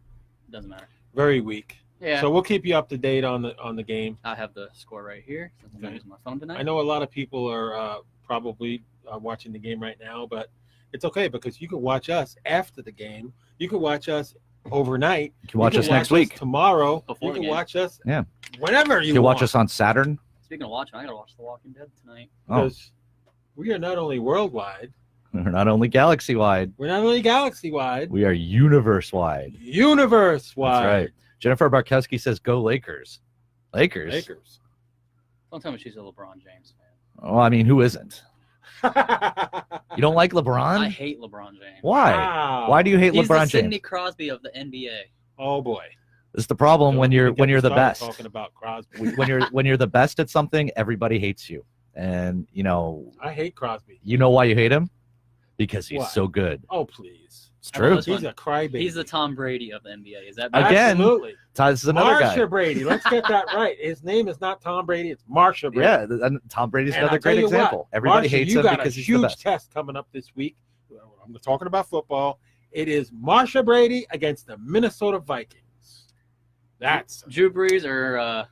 it doesn't matter. Very weak. Yeah. So we'll keep you up to date on the game. I have the score right here since I'm Okay. using my phone tonight. I know a lot of people are probably watching the game right now, but it's okay because you can watch us after the game. You can watch us overnight. You can watch us next week. Tomorrow. Before You the can game. watch us Yeah. whenever you You can watch want. us on Saturn. Speaking of watching, I gotta watch The Walking Dead tonight. Oh, Because we are not only worldwide, we're not only galaxy wide, we're not only galaxy wide, we are universe wide. universe wide. That's right. Jennifer Barkowski says, "Go Lakers." Lakers. Lakers. Don't tell me she's a LeBron James fan. Oh, I mean, who isn't? You don't like LeBron? I hate LeBron James. Why? Wow. Why do you hate He's LeBron the Sidney James? Crosby of the NBA. Oh boy. This is the problem when Don't you're even get when you're me the started best. Talking about Crosby. when you're the best at something, everybody hates you, and I hate Crosby. you know why you hate him? Because he's Why? so good. Oh please. It's How about true. this He's one? a crybaby. He's the Tom Brady of the NBA. Is that Again, Absolutely. This is another Marsha guy. Brady. Let's get that right. His name is not Tom Brady. It's Marsha Brady. Yeah, and Tom Brady's And another I'll tell great you what, example. Everybody Marsha, hates you him got because a he's the huge best. test coming up this week. I'm talking about football. It is Marsha Brady against the Minnesota Vikings. That's Drew Brees or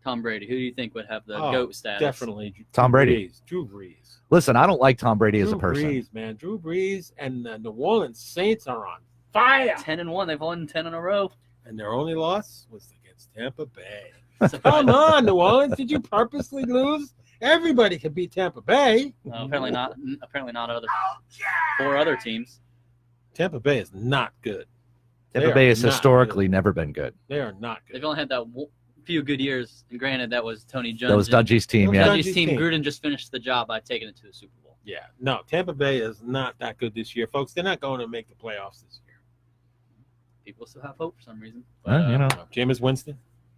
Tom Brady? Who do you think would have the Oh, GOAT status? definitely Tom Brady. Drew Brees. Listen, I don't like Tom Brady as a Drew person. Brees, man. Drew Brees and the New Orleans Saints are on fire. 10-1. They've won 10 in a row. And their only loss was against Tampa Bay. Surprise. Come on, New Orleans. Did you purposely lose? Everybody can beat Tampa Bay. Apparently not. Apparently not. Four other teams. Tampa Bay is not good. Tampa They Bay are has not historically never been good. They are not They've good. only had that few good years, and granted, that was Tony Jones. That was Dungy's team, That yeah. was Dungy's team. Gruden just finished the job by taking it to the Super Bowl. Yeah, no, Tampa Bay is not that good this year, folks. They're not going to make the playoffs this year. People still have hope for some reason. Well, you know, Jameis Winston.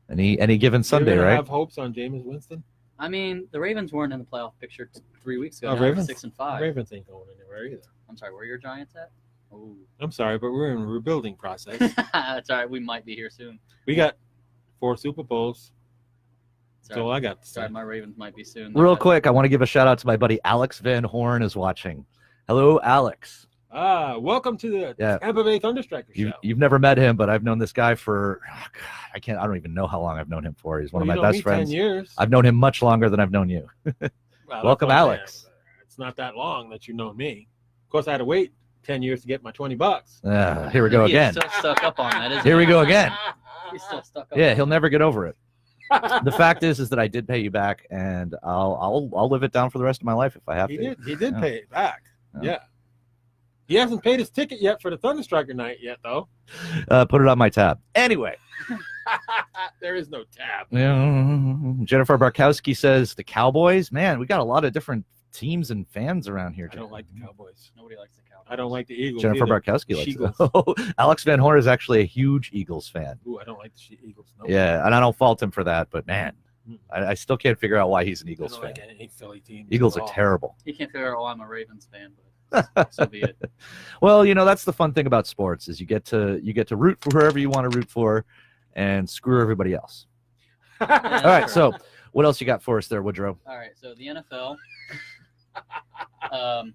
any given Sunday, You're gonna right? have hopes on Jameis Winston? I mean, the Ravens weren't in the playoff picture 3 weeks ago. Oh, Now they're Ravens? 6-5. Ravens ain't going anywhere either. I'm sorry, where are your Giants at? Oh, I'm sorry, but we're in a rebuilding process. that's all right. We might be here soon. We got 4 Super Bowls. That's all I got to say. Sorry, my Ravens might be soon. Real quick, I want to give a shout out to my buddy Alex Van Horn is watching. Hello, Alex. Welcome to the Tampa Bay ThunderStrikers show. You've never met him, but I've known this guy for I don't even know how long I've known him for. He's one of my best friends. 10 years. I've known him much longer than I've known you. Welcome, Alex. It's not that long that you've known me. Of course, I had to wait 10 years to get my $20. Here we go again. He's still stuck up on that, isn't Here we go again. He's still stuck up. Yeah, he'll never get over it. The fact is that I did pay you back, and I'll live it down for the rest of my life if I have to. He did pay it back. Yeah. He hasn't paid his ticket yet for the ThunderStriker night yet, though. Put it on my tab. Anyway. There is no tab. Jennifer Barkowski says the Cowboys. Man, we got a lot of different teams and fans around here. I don't like the Cowboys. Nobody likes the Cowboys. I don't like the Eagles. Jennifer either. Barkowski likes it. Alex Van Horn is actually a huge Eagles fan. Ooh, I don't like the Eagles. No. Yeah, and I don't fault him for that, but man, I still can't figure out why he's an Eagles fan. Like any Philly team. Eagles are terrible. He can't figure out why I'm a Ravens fan, but so be it. Well, that's the fun thing about sports is you get to root for whoever you want to root for, and screw everybody else. All right, so what else you got for us there, Woodrow? All right, so the NFL.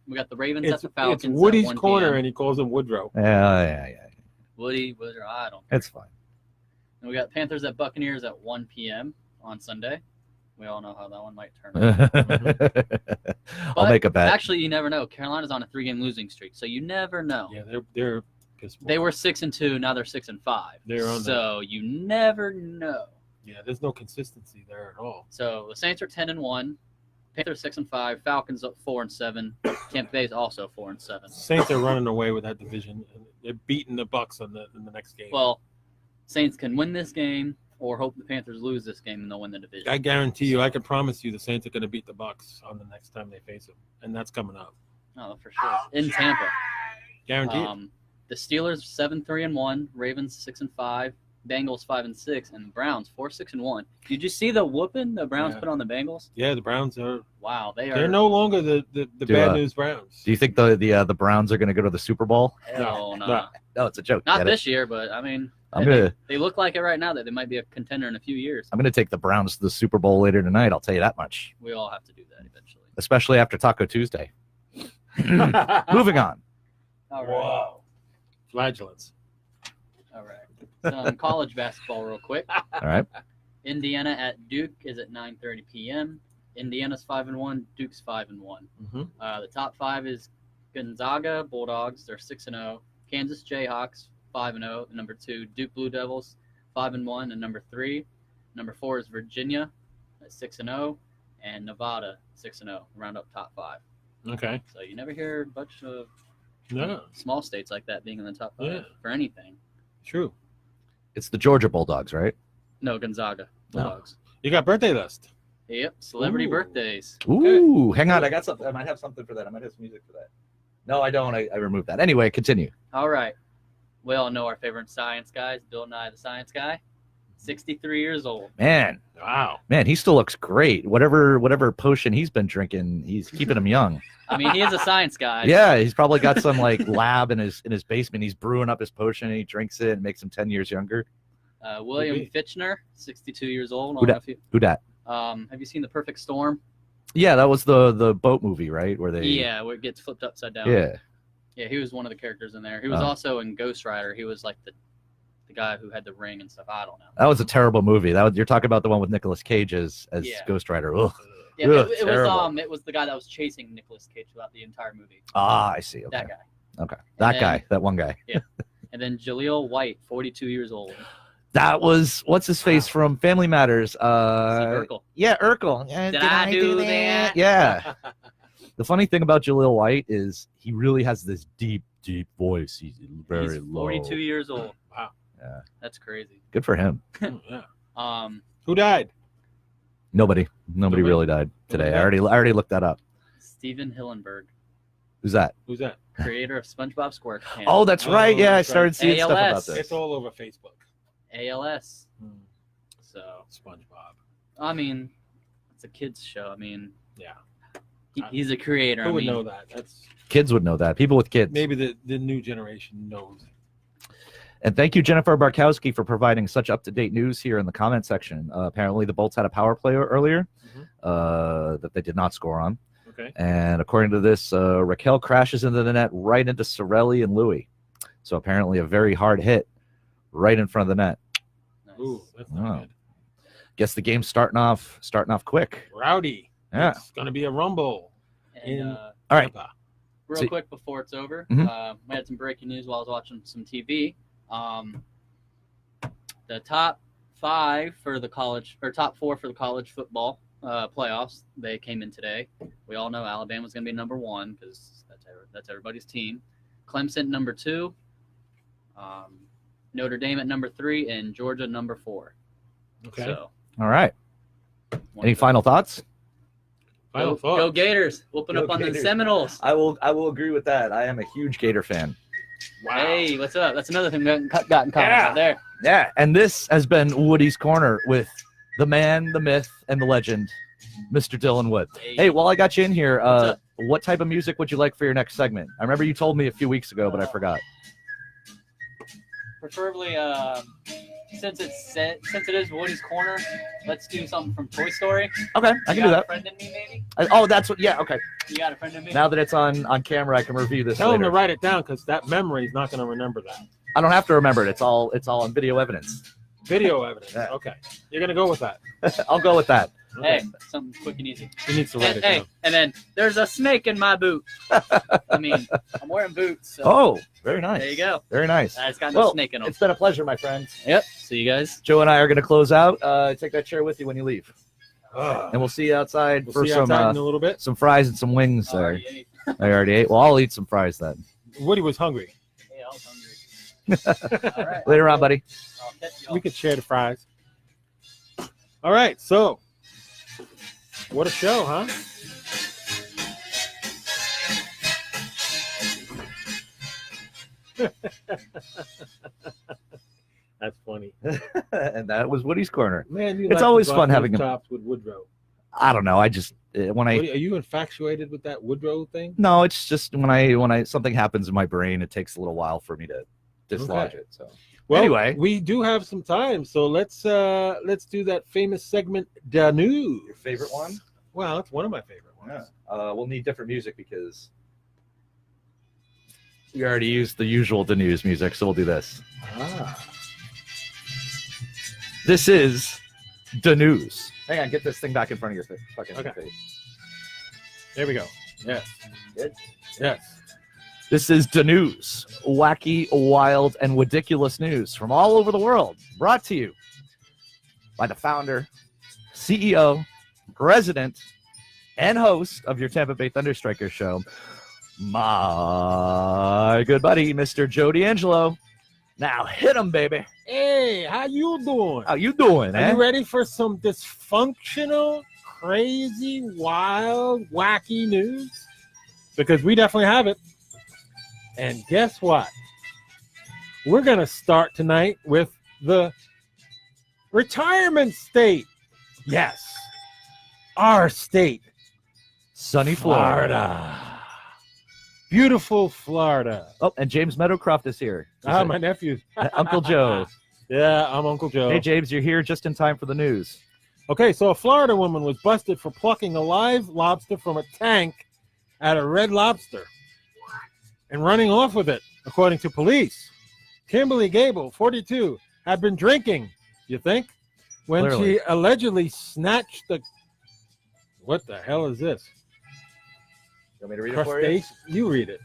We got the Ravens at the Falcons. It's Woody's at 1 corner, PM. and he calls him Woodrow. Yeah. Woodrow, I don't. It's fine. And we got Panthers at Buccaneers at 1 p.m. on Sunday. We all know how that one might turn out. I'll make a bet. Actually, you never know. Carolina's on a 3-game losing streak, so you never know. Yeah, they're they were 6-2, now they're 6-5. So you never know. Yeah, there's no consistency there at all. So the Saints are 10-1, Panthers 6-5, Falcons up 4-7, Tampa Bay's also 4-7. Saints are running away with that division, and they're beating the Bucks in the next game. Well, Saints can win this game or hope the Panthers lose this game and they'll win the division. I guarantee you, I can promise you, the Saints are going to beat the Bucks on the next time they face them, and that's coming up. Oh, for sure. In Tampa. Guaranteed. The Steelers 7-3-1, Ravens 6-5, Bengals 5-6, and the Browns 4-6-1. Did you see the whooping the Browns put on the Bengals? Yeah, the Browns are. Wow, They're no longer the bad news Browns. Do you think the Browns are going to go to the Super Bowl? Hell no. No, it's a joke. Not this year, but I mean, they look like it right now that they might be a contender in a few years. I'm going to take the Browns to the Super Bowl later tonight. I'll tell you that much. We all have to do that eventually. Especially after Taco Tuesday. Moving on. All right. Whoa. Flagellants. All right. Some college basketball real quick. All right. Indiana at Duke is at 9:30 p.m. Indiana's 5-1, Duke's 5-1. Mm-hmm. The top 5 is Gonzaga Bulldogs, they're 6-0. Kansas Jayhawks 5-0. Number 2, Duke Blue Devils 5-1, and number 3. Number 4 is Virginia at 6-0, and Nevada 6-0. Round up top 5. Okay. So you never hear a bunch of No. small states like that being in the top 5 for anything. True. It's the Georgia Bulldogs, right? No, Gonzaga Bulldogs. You got birthday list. Yep, celebrity birthdays. Ooh, hang on. I got something. I might have something for that. I might have some music for that. No, I don't. I removed that. Anyway, continue. All right. We all know our favorite science guys, Bill Nye the Science Guy. 63 years old. Man, Wow. man, he still looks great. Whatever potion he's been drinking, he's keeping him young. I mean, he is a science guy. Yeah, he's probably got some lab in his basement. He's brewing up his potion and he drinks it and makes him 10 years younger. William Fichtner, 62 years old. Who dat? Have you seen The Perfect Storm? Yeah, that was the boat movie, right? Where where it gets flipped upside down. Yeah, he was one of the characters in there. He was also in Ghost Rider. He was like the guy who had the ring and stuff. I don't know. That was a terrible movie. You're talking about the one with Nicolas Cage as Ghost Rider. Ugh. Yeah, Ugh, it was the guy that was chasing Nicolas Cage throughout the entire movie. Ah, I see. Okay. That guy. Okay. That one guy. Yeah. And then Jaleel White, 42 years old. That was what's his face from Family Matters. Urkel. Yeah, Urkel. Did I do that? Yeah. The funny thing about Jaleel White is he really has this deep voice. He's very low. 42 years old. Wow. Yeah. That's crazy. Good for him. Yeah. Who died? Nobody really died today. I already looked that up. Steven Hillenberg. Who's that? Who's that? Creator of SpongeBob SquarePants. Oh, that's right. Yeah, I that's started right. seeing stuff about ALS. this. It's all over Facebook. ALS. So SpongeBob. I mean, it's a kids show. I mean, Yeah. he's a creator. Who I would mean, know that? That's Kids would know that. People with kids. maybe the new generation knows. And thank you, Jennifer Barkowski, for providing such up-to-date news here in the comment section. Apparently, the Bolts had a power play earlier that they did not score on. Okay. And according to this, Raquel crashes into the net right into Sorelli and Louis. So apparently a very hard hit right in front of the net. Nice. Ooh, that's not good. Guess the game's starting off quick. Rowdy. Yeah. It's going to be a rumble. And, All right. Tampa. real So- quick before it's over, Mhm. we had some breaking news while I was watching some TV. The top 5 for the college, or top 4 for the college football playoffs, they came in today. We all know Alabama's going to be number 1 because that's everybody's team. Clemson number 2, Notre Dame at number 3, and Georgia number 4. Okay. So, All right. Any final thoughts? Final go thought. Gators! Whooping Go up on the Gators. Seminoles. I will agree with that. I am a huge Gator fan. Wow. Hey, what's up? That's another thing we haven't gotten comments Yeah. out there. Yeah, and this has been Woody's Corner with the man, the myth, and the legend, Mr. Dylan Wood. Hey, while I got you in here, What's up? what type of music would you like for your next segment? I remember you told me a few weeks ago, but I forgot. Preferably, since it is Woody's Corner, let's do something from Toy Story. Okay, I You can do got that. A friend in me, maybe? Oh, that's what. Yeah, okay. You got a friend in me? Now that it's on camera, I can review this Tell him to later. write it down because that memory is not going to remember that. I don't have to remember it. It's all on video evidence. Video evidence. Yeah. Okay. You're going to go with that. I'll go with that. Hey, something quick and easy. He needs to write And, it hey, down. and then there's a snake in my boot. I mean, I'm wearing boots. So Oh, very nice. there you go. Very nice. It's got no Well, snake in them. it's been a pleasure, my friends. Yep. See you guys. Joe and I are going to close out. Take that chair with you when you leave, Ugh. and we'll see you outside We'll for see you some outside in a little bit. some fries and some wings. There, Alright, I already ate. Well, I'll eat some fries then. Woody was hungry. hey, I was hungry. All right. Later on, buddy. I'll catch y'all. We could share the fries. All right. So, what a show, huh? That's funny. And that was Woody's Corner. Man, you It's like to always go fun out having those him. tops with Woodrow. I don't know. I just when I Woody, are you infatuated with that Woodrow thing? no, it's just when I something happens in my brain, it takes a little while for me to dislodge Okay. it. So Well, Anyway. we do have some time, so let's do that famous segment, the news. your favorite one? Well, it's one of my favorite ones. We'll need different music because we already used the usual the news music, so we'll do this. Ah. This is the news. Hang on, get this thing back in front of your fucking Okay. face. There we go. Yes. Good. Yes. This is the news. Wacky, wild, and ridiculous news from all over the world. Brought to you by the founder, CEO, president, and host of your Tampa Bay ThunderStrikers show, my good buddy, Mr. Joe D'Angelo. Now hit him, baby. Hey, how you doing? How you doing, Are eh? you ready for some dysfunctional, crazy, wild, wacky news? Because we definitely have it. And guess what? We're going to start tonight with the retirement state. Yes. Our state. Sunny Florida. Beautiful Florida. Oh, and James Meadowcroft is here. Ah, my nephew. Uncle Joe. Yeah, I'm Uncle Joe. Hey, James, you're here just in time for the news. Okay, so a Florida woman was busted for plucking a live lobster from a tank at a Red Lobster and running off with it, according to police. Kimberly Gable, 42, had been drinking, you think, when Clearly. she allegedly snatched the... What the hell is this? You want me to read it for you? Crustacean? You read it.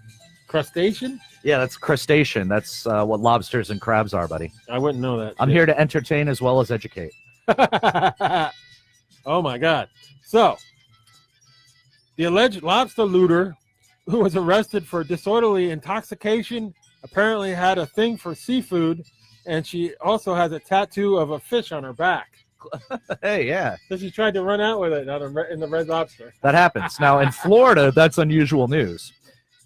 Crustacean? Yeah, that's crustacean. That's what lobsters and crabs are, buddy. I wouldn't know that. I'm here to entertain as well as educate. Oh my God. So, the alleged lobster looter who was arrested for disorderly intoxication apparently had a thing for seafood, and she also has a tattoo of a fish on her back. Hey, yeah, So she tried to run out with it in the Red Lobster. that happens. Now, in Florida, that's unusual news.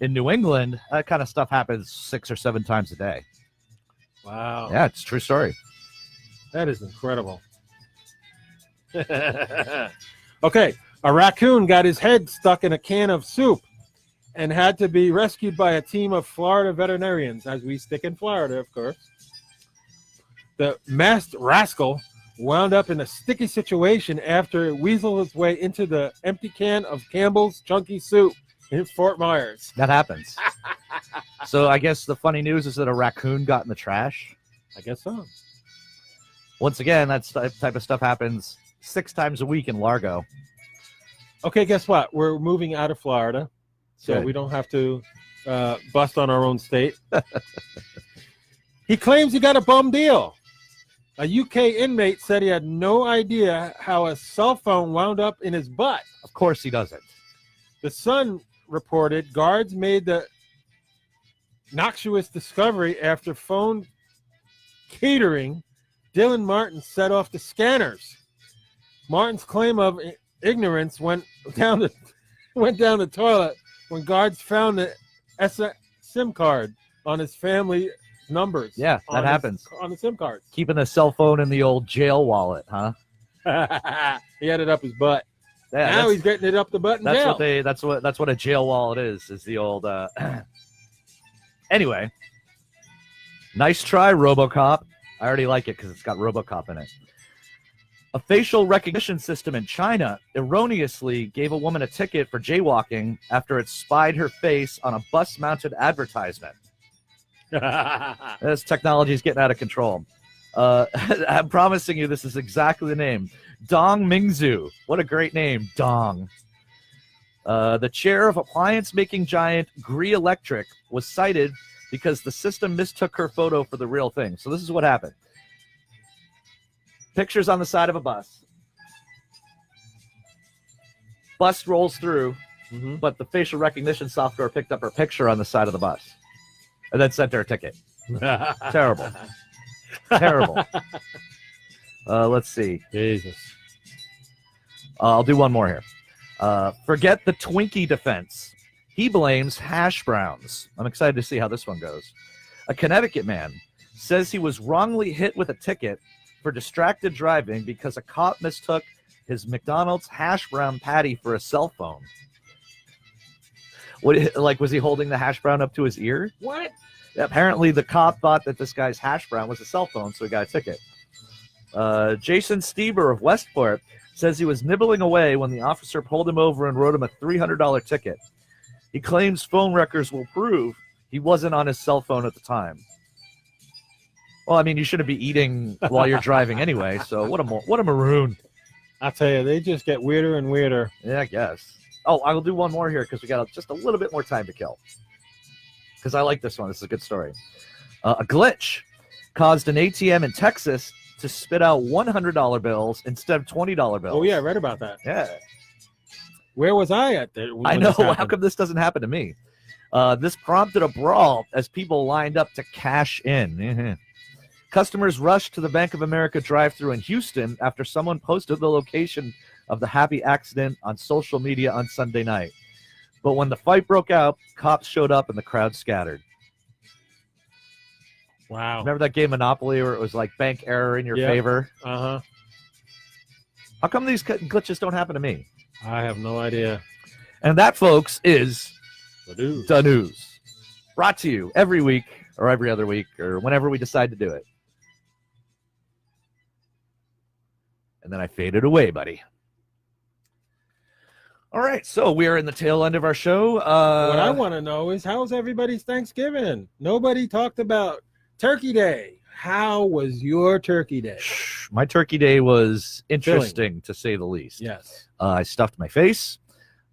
In New England, that kind of stuff happens 6 or 7 times a day. Wow. Yeah, it's a true story. That is incredible. Okay, a raccoon got his head stuck in a can of soup and had to be rescued by a team of Florida veterinarians, as we stick in Florida, of course. The masked rascal wound up in a sticky situation after it weaseled its way into the empty can of Campbell's Chunky Soup in Fort Myers. That happens. So I guess the funny news is that a raccoon got in the trash. I guess so. Once again, that type of stuff happens 6 times a week in Largo. Okay, guess what? We're moving out of Florida, so Good. we don't have to bust on our own state. He claims he got a bum deal. A UK inmate said he had no idea how a cell phone wound up in his butt. Of course he doesn't. The Sun reported guards made the noxious discovery after phone catering. Dylan Martin set off the scanners. Martin's claim of ignorance went down the toilet when guards found the SIM card on his family numbers. Yeah, that happens. On the SIM card. Keeping a cell phone in the old jail wallet, huh? He had it up his butt. Yeah, Now he's getting it up the butt in jail. that's what a jail wallet is the old Anyway. Nice try, RoboCop. I already like it because it's got RoboCop in it. A facial recognition system in China erroneously gave a woman a ticket for jaywalking after it spied her face on a bus-mounted advertisement. This technology is getting out of control. I'm promising you this is exactly the name. Dong Mingzhu. What a great name, Dong. The chair of appliance-making giant Gree Electric was cited because the system mistook her photo for the real thing. So this is what happened. Pictures on the side of a bus. Bus rolls through, but the facial recognition software picked up her picture on the side of the bus and then sent her a ticket. Terrible. Terrible. Let's see. Jesus. I'll do one more here. Forget the Twinkie defense. He blames hash browns. I'm excited to see how this one goes. A Connecticut man says he was wrongly hit with a ticket for distracted driving because a cop mistook his McDonald's hash brown patty for a cell phone. Was he holding the hash brown up to his ear? What? Apparently, the cop thought that this guy's hash brown was a cell phone, so he got a ticket. Jason Stieber of Westport says he was nibbling away when the officer pulled him over and wrote him a $300 ticket. He claims phone records will prove he wasn't on his cell phone at the time. Well, I mean, you shouldn't be eating while you're driving anyway, so what a maroon. I'll tell you, they just get weirder and weirder. Yeah, I guess. Oh, I will do one more here because we got just a little bit more time to kill. Because I like this one. This is a good story. A glitch caused an ATM in Texas to spit out $100 bills instead of $20 bills. Oh, yeah, I read about that. Yeah. Where was I at there? I know. How come this doesn't happen to me? This prompted a brawl as people lined up to cash in. Customers rushed to the Bank of America drive-thru in Houston after someone posted the location of the happy accident on social media on Sunday night. But when the fight broke out, cops showed up and the crowd scattered. Wow. Remember that game Monopoly where it was like bank error in your favor? Uh-huh. How come these glitches don't happen to me? I have no idea. And that, folks, is The news. Brought to you every week or every other week or whenever we decide to do it. And then I faded away, buddy. All right, so we are in the tail end of our show. What I want to know is, how's everybody's Thanksgiving? Nobody talked about Turkey Day. How was your Turkey Day? My Turkey Day was interesting, to say the least. Yes. I stuffed my face.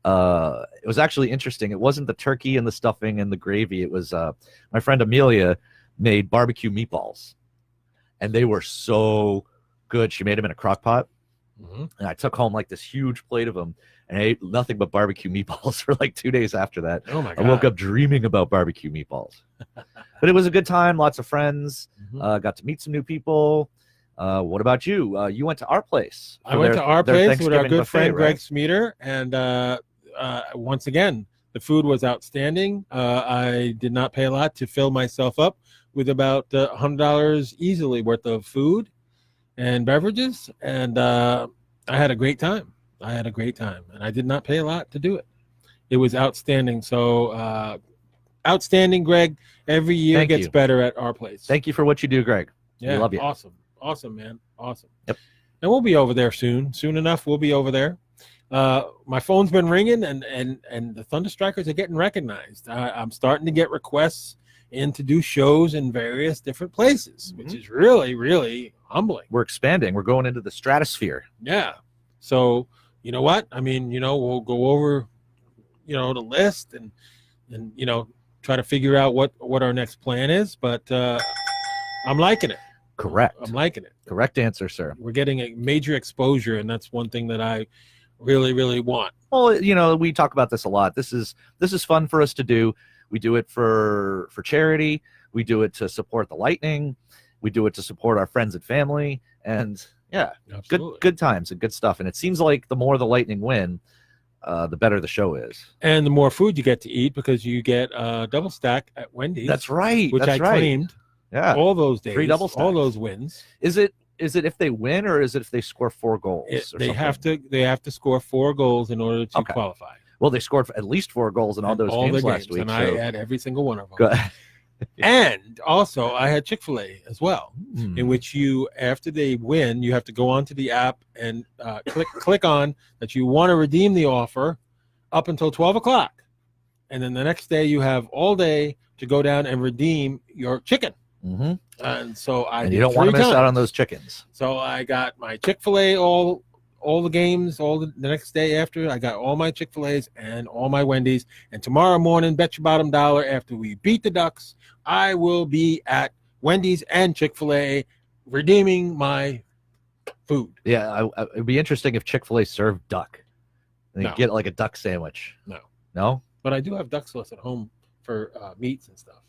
It was actually interesting. It wasn't the turkey and the stuffing and the gravy. It was my friend Amelia made barbecue meatballs, and they were so good. She made them in a crock pot, and I took home like this huge plate of them, and I ate nothing but barbecue meatballs for like 2 days after that. Oh my God. I woke up dreaming about barbecue meatballs. But it was a good time. Lots of friends. Got to meet some new people. What about you? You went to our place. I went to our place with our Thanksgiving good buffet, friend Greg right? Smeeter, and once again, the food was outstanding. I did not pay a lot to fill myself up with about $100 easily worth of food and beverages, and I had a great time. And I did not pay a lot to do it. It was outstanding. So outstanding, Greg. Every year Thank gets you. better at our place. Thank you for what you do, Greg. Yeah, love you. Awesome, man. Awesome. Yep. And we'll be over there soon. Soon enough, we'll be over there. My phone's been ringing, and the ThunderStrikers are getting recognized. I'm starting to get requests in to do shows in various different places, which is really, really humbling. We're expanding. We're going into the stratosphere. Yeah. So, you know what? I mean, we'll go over, the list and try to figure out what our next plan is. But I'm liking it. Correct. I'm liking it. Correct answer, sir. We're getting a major exposure, and that's one thing that I really, really want. Well, we talk about this a lot. This is fun for us to do. We do it for charity. We do it to support the Lightning. We do it to support our friends and family. And yeah, Absolutely. good times and good stuff. And it seems like the more the Lightning win, the better the show is. And the more food you get to eat, because you get a double stack at Wendy's. That's right. Which I claimed. Yeah. All those days. Free double stacks. All those wins. Is it if they win, or is it if they score 4 goals? They have to score 4 goals in order to qualify. Well, they scored at least 4 goals in all those games last week. And I had every single one of them. Good. And also, I had Chick-fil-A as well, in which after they win, you have to go onto the app and click on that you want to redeem the offer up until 12 o'clock. And then the next day, you have all day to go down and redeem your chicken. Mm-hmm. And so you don't want to miss out on those chickens. So I got my Chick-fil-A all the games, the next day after. I got all my Chick-fil-A's and all my Wendy's. And tomorrow morning, bet your bottom dollar, after we beat the Ducks, I will be at Wendy's and Chick-fil-A redeeming my food. Yeah, it'd be interesting if Chick-fil-A served duck. And you get like a duck sandwich. No? But I do have duck sauce at home for meats and stuff.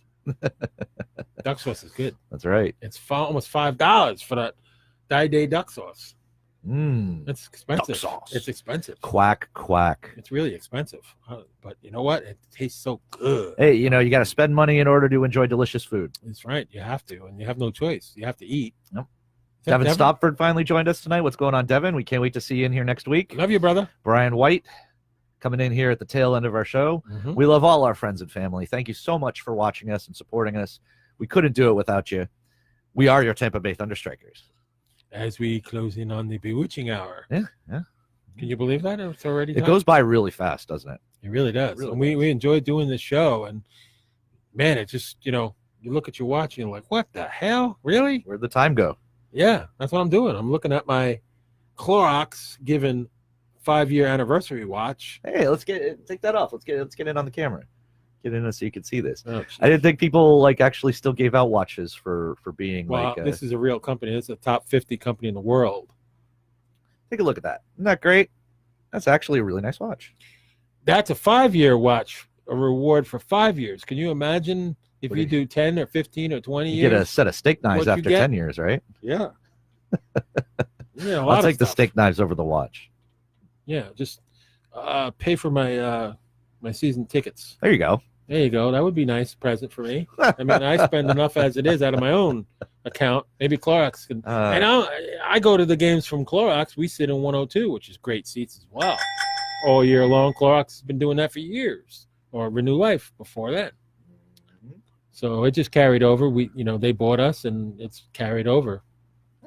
Duck sauce is good. That's right. It's almost $5 for that Day duck sauce. It's expensive. Duck sauce. It's expensive. Quack, quack. It's really expensive. But you know what? It tastes so good. Hey, you got to spend money in order to enjoy delicious food. That's right. You have to, and you have no choice. You have to eat. Nope. Devin Stopford finally joined us tonight. What's going on, Devin? We can't wait to see you in here next week. Love you, brother. Brian White coming in here at the tail end of our show. We love all our friends and family. Thank you so much for watching us and supporting us. We couldn't do it without you. We are your Tampa Bay ThunderStrikers. As we close in on the bewitching hour. Yeah. Can you believe that? It's already It goes by really fast, doesn't it? It really does. And we enjoy doing this show. And, man, it just, you look at your watch and you're like, what the hell? Really? Where'd the time go? Yeah, that's what I'm doing. I'm looking at my Clorox given 5-year anniversary watch. Hey, take that off. Let's get in on the camera. Get in so you can see this. Oh, I didn't think people actually still gave out watches for being this is a real company. It's a top 50 company in the world. Take a look at that. Isn't that great? That's actually a really nice watch. That's a 5-year watch, a reward for 5 years. Can you imagine if you do 10 or 15 or 20 years? You get a set of steak knives after 10 years, right? Yeah. I'll take the steak knives over the watch. Yeah, just pay for my my season tickets. There you go. There you go. That would be a nice present for me. I mean, I spend enough as it is out of my own account. Maybe Clorox can. And I go to the games from Clorox. We sit in 102, which is great seats as well. All year long, Clorox has been doing that for years, or Renew Life before that. So it just carried over. They bought us, and it's carried over.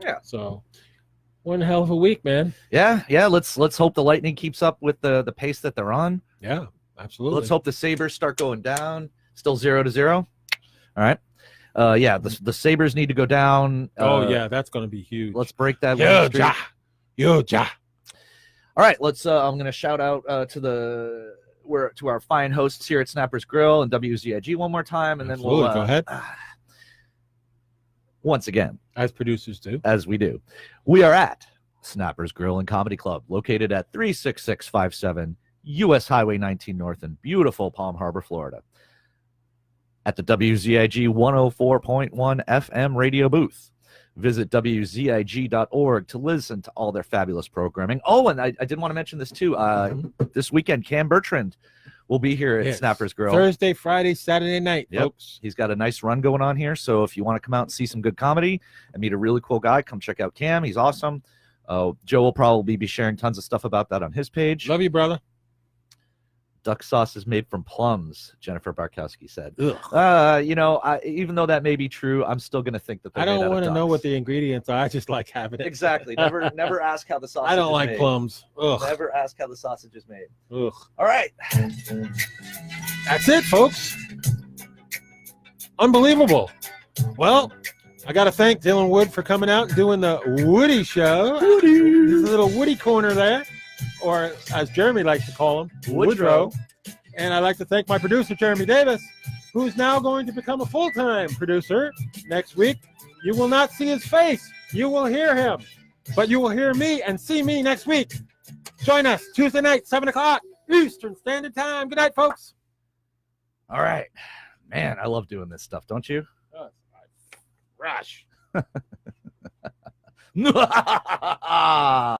Yeah. So one hell of a week, man. Yeah. Let's hope the Lightning keeps up with the pace that they're on. Yeah. Absolutely. Let's hope the Sabres start going down. Still 0-0. All right. The Sabres need to go down. That's going to be huge. Let's break that win streak. Huge. All right. Let's. I'm going to shout out to our fine hosts here at Snappers Grill and WZIG one more time, and Absolutely. then we'll go ahead. Once again, as producers do, as we do, we are at Snappers Grill and Comedy Club, located at 36657 U.S. Highway 19 North in beautiful Palm Harbor, Florida. At the WZIG 104.1 FM radio booth. Visit WZIG.org to listen to all their fabulous programming. Oh, and I did want to mention this too. This weekend, Cam Bertrand will be here at Snappers Grill. Thursday, Friday, Saturday night, folks. He's got a nice run going on here. So if you want to come out and see some good comedy and meet a really cool guy, come check out Cam. He's awesome. Joe will probably be sharing tons of stuff about that on his page. Love you, brother. Duck sauce is made from plums, Jennifer Barkowski said. Ugh. Even though that may be true, I'm still going to think that they're I don't want to know what the ingredients are. I just like having it. Exactly. Never ask how the sausage I don't is like made. plums. Ugh. Never ask how the sausage is made. Ugh. All right. That's it, folks. Unbelievable. Well, I got to thank Dylan Wood for coming out and doing the Woody Show. Woody. There's a little Woody corner there, or as Jeremy likes to call him, Woodrow. And I'd like to thank my producer, Jeremy Davis, who's now going to become a full-time producer next week. You will not see his face. You will hear him. But you will hear me and see me next week. Join us Tuesday night, 7 o'clock Eastern Standard Time. Good night, folks. All right. Man, I love doing this stuff, don't you? Rush.